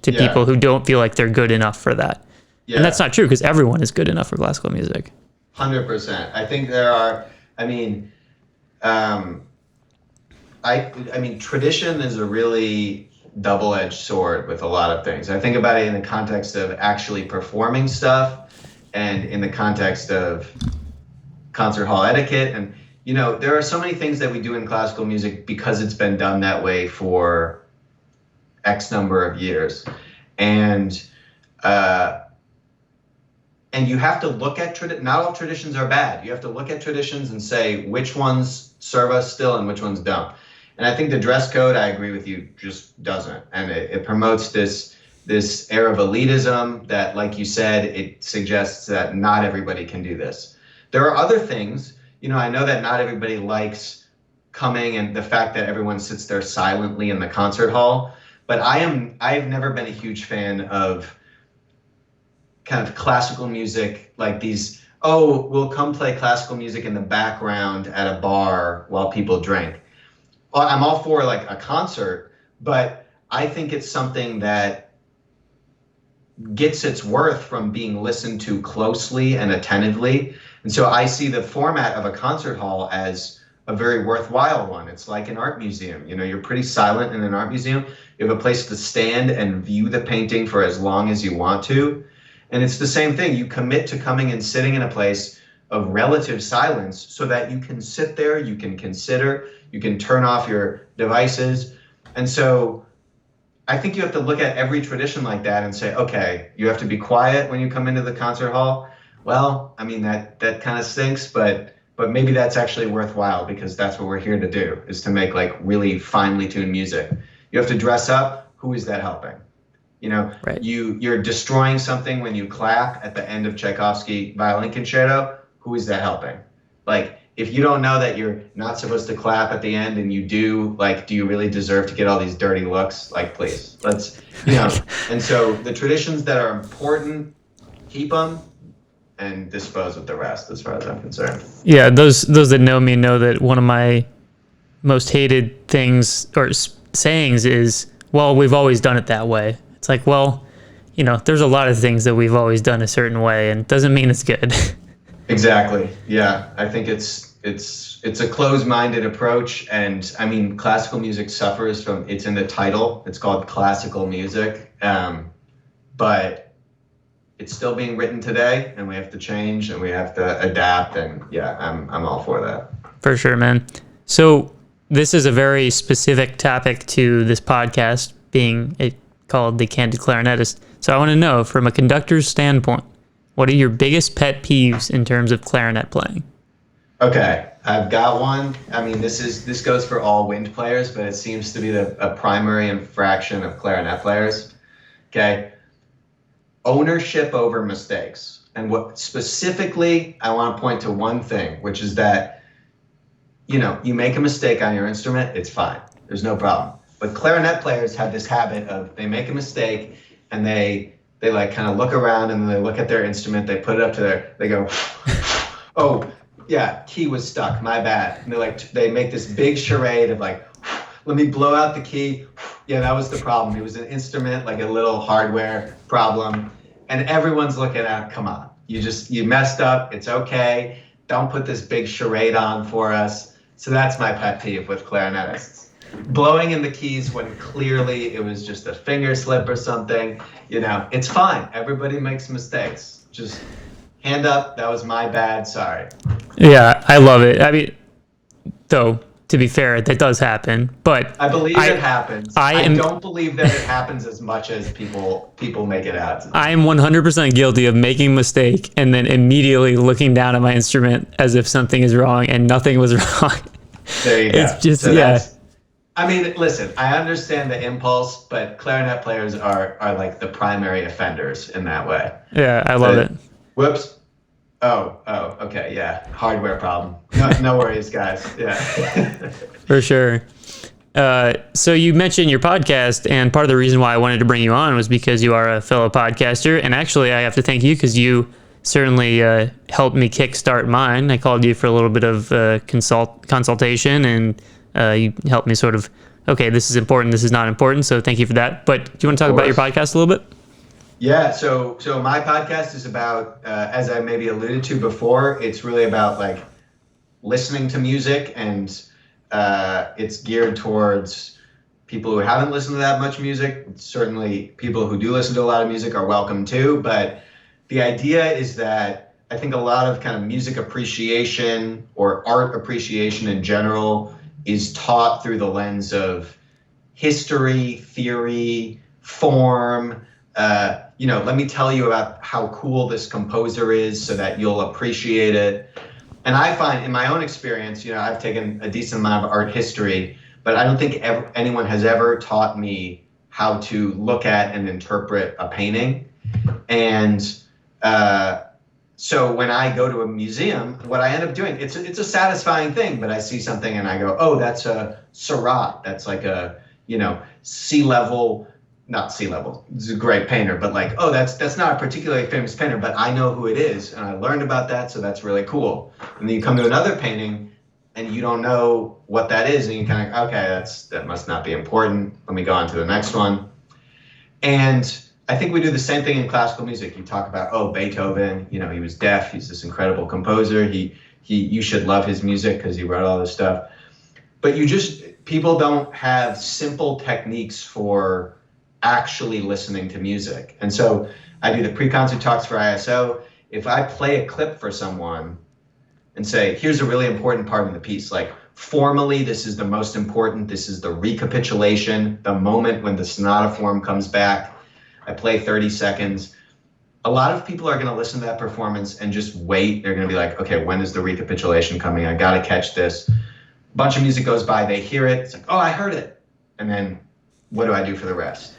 to people who don't feel like they're good enough for that. Yeah. And that's not true, because everyone is good enough for classical music. 100%. I think there are, I mean, tradition is a really double-edged sword with a lot of things. I think about it in the context of actually performing stuff, and in the context of concert hall etiquette. And, there are so many things that we do in classical music because it's been done that way for X number of years. And you have to look at not all traditions are bad. You have to look at traditions and say which ones serve us still and which ones don't. And I think the dress code, I agree with you, just doesn't. And it promotes this air of elitism that, like you said, it suggests that not everybody can do this. There are other things, I know that not everybody likes coming and the fact that everyone sits there silently in the concert hall, but I've never been a huge fan of kind of classical music like these, we'll come play classical music in the background at a bar while people drink. Well, I'm all for like a concert, but I think it's something that gets its worth from being listened to closely and attentively. And so I see the format of a concert hall as a very worthwhile one. It's like an art museum. You're pretty silent in an art museum. You have a place to stand and view the painting for as long as you want to. And it's the same thing. You commit to coming and sitting in a place of relative silence so that you can sit there, you can consider, you can turn off your devices. And so I think you have to look at every tradition like that and say, okay, you have to be quiet when you come into the concert hall. Well, I mean, that kind of stinks, but maybe that's actually worthwhile, because that's what we're here to do, is to make like really finely tuned music. You have to dress up. Who is that helping? Right. You're destroying something when you clap at the end of Tchaikovsky violin concerto. Who is that helping? Like, if you don't know that you're not supposed to clap at the end and you do, like, do you really deserve to get all these dirty looks? Like, please, let's, And so the traditions that are important, keep them and dispose of the rest, as far as I'm concerned. Yeah, those that know me know that one of my most hated things or sayings is, well, we've always done it that way. It's like, well, there's a lot of things that we've always done a certain way, and it doesn't mean it's good. Exactly. Yeah, I think it's a closed-minded approach, and I mean, classical music suffers from, it's in the title. It's called classical music, but it's still being written today, and we have to change and we have to adapt. And yeah, I'm all for that. For sure, man. So this is a very specific topic to this podcast, being called The Candid Clarinetist. So I want to know, from a conductor's standpoint, what are your biggest pet peeves in terms of clarinet playing? Okay, I've got one. I mean, this goes for all wind players, but it seems to be a primary infraction of clarinet players. Okay, ownership over mistakes. And what specifically, I want to point to one thing, which is that, you make a mistake on your instrument, it's fine. There's no problem. But clarinet players have this habit of, they make a mistake and they like kind of look around and then they look at their instrument, they put it up to they go, oh yeah, key was stuck, my bad. And they make this big charade of like, let me blow out the key. Yeah, that was the problem. It was an instrument, like a little hardware problem. And everyone's looking at, come on, you messed up. It's okay. Don't put this big charade on for us. So that's my pet peeve with clarinetists. Blowing in the keys when clearly it was just a finger slip or something. It's fine. Everybody makes mistakes. Just hand up. That was my bad. Sorry. Yeah, I love it. I mean, though, to be fair, that does happen, but I believe it happens. I don't believe that it happens as much as people make it out. I am 100% guilty of making a mistake and then immediately looking down at my instrument as if something is wrong and nothing was wrong. There you go. It's just, yeah. I mean, listen, I understand the impulse, but clarinet players are like the primary offenders in that way. Yeah, I love it. Whoops. Oh, okay, yeah. Hardware problem. No worries, guys. Yeah. For sure. So you mentioned your podcast, and part of the reason why I wanted to bring you on was because you are a fellow podcaster, and actually I have to thank you because you certainly helped me kickstart mine. I called you for a little bit of consultation, and you helped me sort of, okay, this is important, this is not important, so thank you for that. But do you want to talk about your podcast a little bit? Yeah, so my podcast is about, as I maybe alluded to before, it's really about like listening to music, and it's geared towards people who haven't listened to that much music. Certainly people who do listen to a lot of music are welcome too, but the idea is that I think a lot of kind of music appreciation or art appreciation in general is taught through the lens of history, theory, form. Let me tell you about how cool this composer is so that you'll appreciate it. And I find in my own experience, I've taken a decent amount of art history, but I don't think anyone has ever taught me how to look at and interpret a painting. And so when I go to a museum, what I end up doing, it's a satisfying thing, but I see something and I go, oh, that's a Seurat. That's like a, not sea level. He's a great painter, but like, oh, that's not a particularly famous painter, but I know who it is, and I learned about that, so that's really cool. And then you come to another painting, and you don't know what that is, and you kind of, okay, that must not be important. Let me go on to the next one. And I think we do the same thing in classical music. You talk about, oh, Beethoven, he was deaf. He's this incredible composer. You should love his music because he wrote all this stuff. But people don't have simple techniques for actually listening to music. And so I do the pre-concert talks for ISO. If I play a clip for someone and say, here's a really important part of the piece, like formally, this is the most important, this is the recapitulation, the moment when the sonata form comes back, I play 30 seconds. A lot of people are going to listen to that performance and just wait. They're going to be like, okay, when is the recapitulation coming? I got to catch this. A bunch of music goes by, they hear it, it's like, oh, I heard it. And then what do I do for the rest?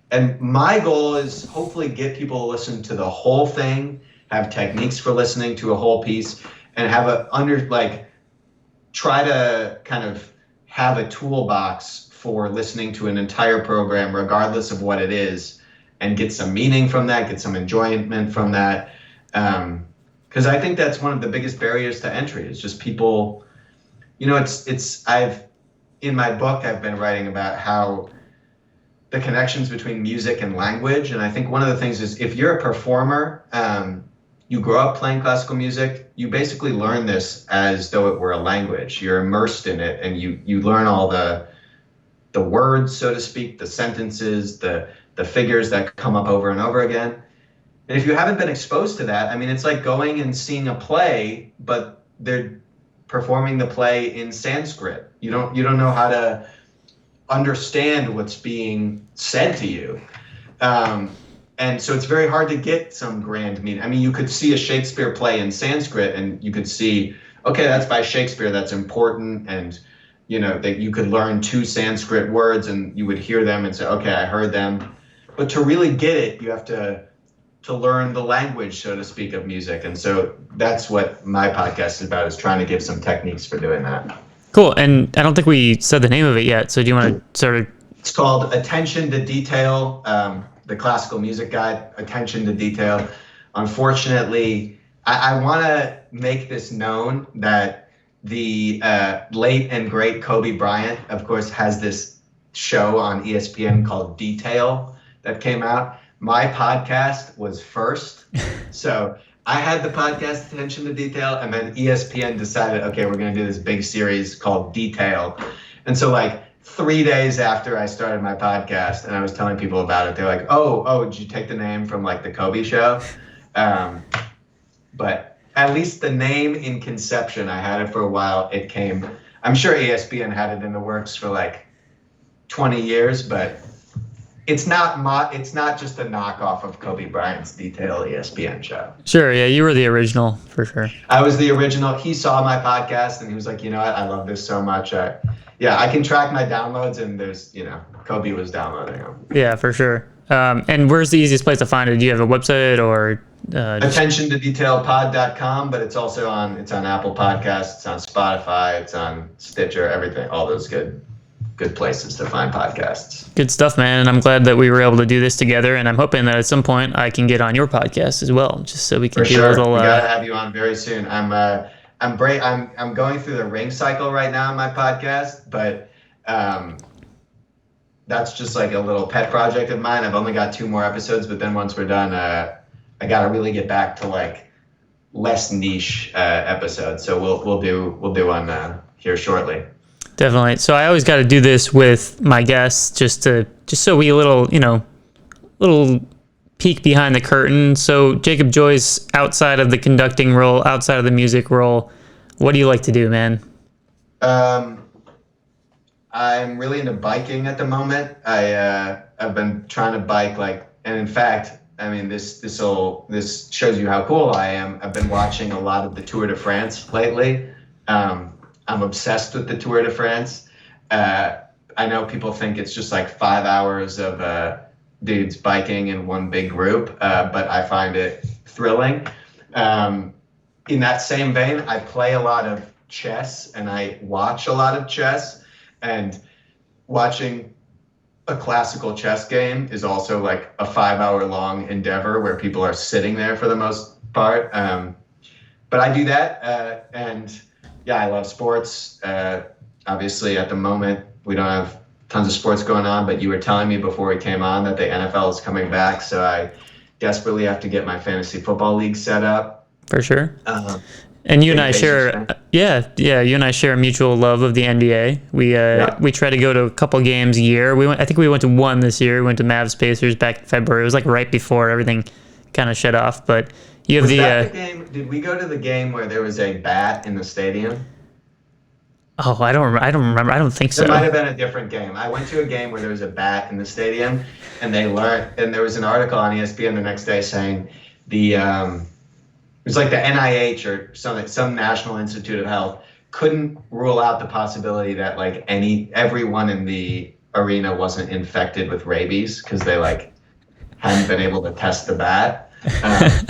And my goal is hopefully get people to listen to the whole thing, have techniques for listening to a whole piece, and try to kind of have a toolbox for listening to an entire program, regardless of what it is, and get some meaning from that, get some enjoyment from that. Because I think that's one of the biggest barriers to entry is just people, in my book, I've been writing about how the connections between music and language. And I think one of the things is if you're a performer, you grow up playing classical music, you basically learn this as though it were a language. You're immersed in it, and you learn all the words, so to speak, the sentences, the figures that come up over and over again. And if you haven't been exposed to that, I mean, it's like going and seeing a play, but they're performing the play in Sanskrit. You don't know how to understand what's being said to you. And so it's very hard to get some grand meaning. I mean, you could see a Shakespeare play in Sanskrit and you could see, okay, that's by Shakespeare, that's important. And, that you could learn 2 Sanskrit words and you would hear them and say, okay, I heard them. But to really get it, you have to learn the language, so to speak, of music. And so that's what my podcast is about, is trying to give some techniques for doing that. Cool. And I don't think we said the name of it yet. So do you want to sort of... It's called Attention to Detail. the classical music guy, attention to detail. Unfortunately, I want to make this known that the late and great Kobe Bryant, of course, has this show on ESPN called Detail that came out. My podcast was first. So I had the podcast Attention to Detail, and then ESPN decided, okay, we're going to do this big series called Detail. And so like 3 days after I started my podcast and I was telling people about it, they're like, oh, did you take the name from like the Kobe show? But at least the name in conception, I had it for a while. It came, I'm sure ESPN had it in the works for like 20 years, but it's not just a knockoff of Kobe Bryant's Detail ESPN show. Sure, yeah, you were the original for sure. I was the original. He saw my podcast and he was like, you know what, I love this so much. I can track my downloads, and there's, Kobe was downloading them. Yeah, for sure. And where's the easiest place to find it? Do you have a website or? AttentionToDetailPod.com, but it's also on Apple Podcasts, it's on Spotify, it's on Stitcher, everything, all those good places to find podcasts. Good stuff, man. And I'm glad that we were able to do this together. And I'm hoping that at some point I can get on your podcast as well, just so we can do a little. We gotta have you on very soon. I'm going through the ring cycle right now on my podcast, but that's just like a little pet project of mine. I've only got 2 more episodes, but then once we're done, I gotta really get back to like less niche episodes. So we'll do one here shortly. Definitely. So I always got to do this with my guests, just so we little peek behind the curtain. So Jacob Joyce, outside of the conducting role, outside of the music role, what do you like to do, man? I'm really into biking at the moment. I've been trying to bike and in fact, I mean, this shows you how cool I am. I've been watching a lot of the Tour de France lately. I'm obsessed with the Tour de France. I know people think it's just like 5 hours of dudes biking in one big group, but I find it thrilling. In that same vein, I play a lot of chess and I watch a lot of chess, and watching a classical chess game is also like a 5-hour long endeavor where people are sitting there for the most part. But I do that, and yeah, I love sports. Obviously, at the moment, we don't have tons of sports going on, but you were telling me before we came on that the NFL is coming back, so I desperately have to get my fantasy football league set up. For sure. And you and I share, you and I share a mutual love of the NBA. We try to go to a couple games a year. I think we went to one this year. We went to Mavs Pacers back in February. It was like right before everything kind of shut off. But you have the game. Did we go to the game where there was a bat in the stadium? Oh, I don't remember. I don't think so. It might have been a different game. I went to a game where there was a bat in the stadium, and there was an article on ESPN the next day saying it was like the NIH or some National Institute of Health couldn't rule out the possibility that like everyone in the arena wasn't infected with rabies because they like hadn't been able to test the bat.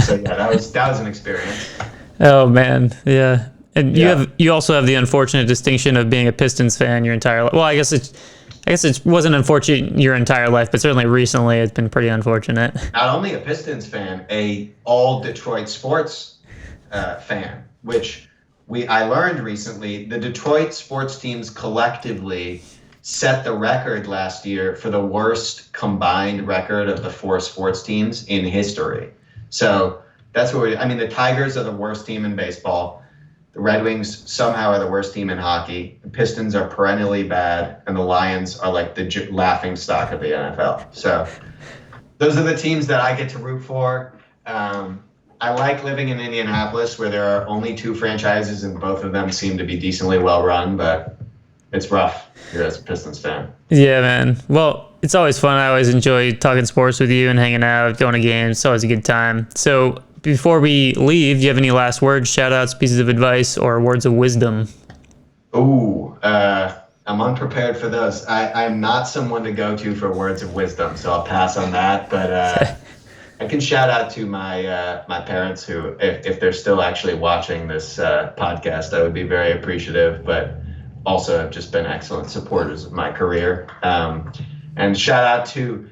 So yeah, that was an experience. Oh man, yeah. And you also have the unfortunate distinction of being a Pistons fan your entire life. Well, I guess it wasn't unfortunate your entire life, but certainly recently it's been pretty unfortunate. Not only a Pistons fan, a all Detroit sports fan, which I learned recently. The Detroit sports teams collectively set the record last year for the worst combined record of the 4 sports teams in history. So that's what the Tigers are the worst team in baseball. The Red Wings somehow are the worst team in hockey. The Pistons are perennially bad, and the Lions are like the laughing stock of the NFL. So those are the teams that I get to root for. I like living in Indianapolis, where there are only 2 franchises, and both of them seem to be decently well run, but it's rough here as a Pistons fan. Yeah, man. Well, it's always fun. I always enjoy talking sports with you and hanging out, going to games. It's always a good time. So before we leave, do you have any last words, shout outs, pieces of advice, or words of wisdom? Ooh, I'm unprepared for those. I'm not someone to go to for words of wisdom, so I'll pass on that. But I can shout out to my parents who, if they're still actually watching this podcast, I would be very appreciative, but also have just been excellent supporters of my career. And shout out to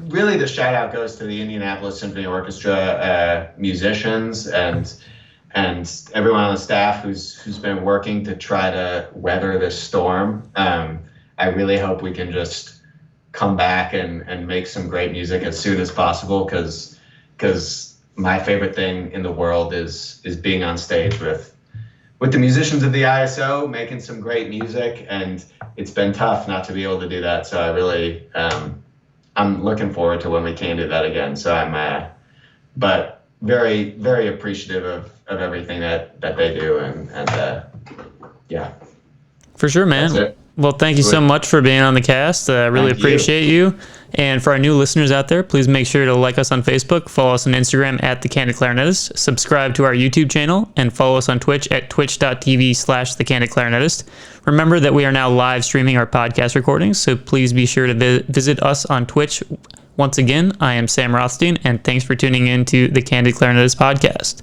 really the shout out goes to the Indianapolis Symphony Orchestra musicians and everyone on the staff who's been working to try to weather this storm. I really hope we can just come back and make some great music as soon as possible, because my favorite thing in the world is being on stage with the musicians of the ISO, making some great music, and it's been tough not to be able to do that. So I really, I'm looking forward to when we can do that again. So I'm, but very, very appreciative of everything that they do, and yeah. For sure, man. That's it. Well, thank you so much for being on the cast. I really appreciate you. And for our new listeners out there, please make sure to like us on Facebook, follow us on Instagram at The Candid Clarinetist, subscribe to our YouTube channel, and follow us on Twitch at twitch.tv/The Candid Clarinetist. Remember that we are now live streaming our podcast recordings, so please be sure to visit us on Twitch. Once again, I am Sam Rothstein, and thanks for tuning in to The Candid Clarinetist podcast.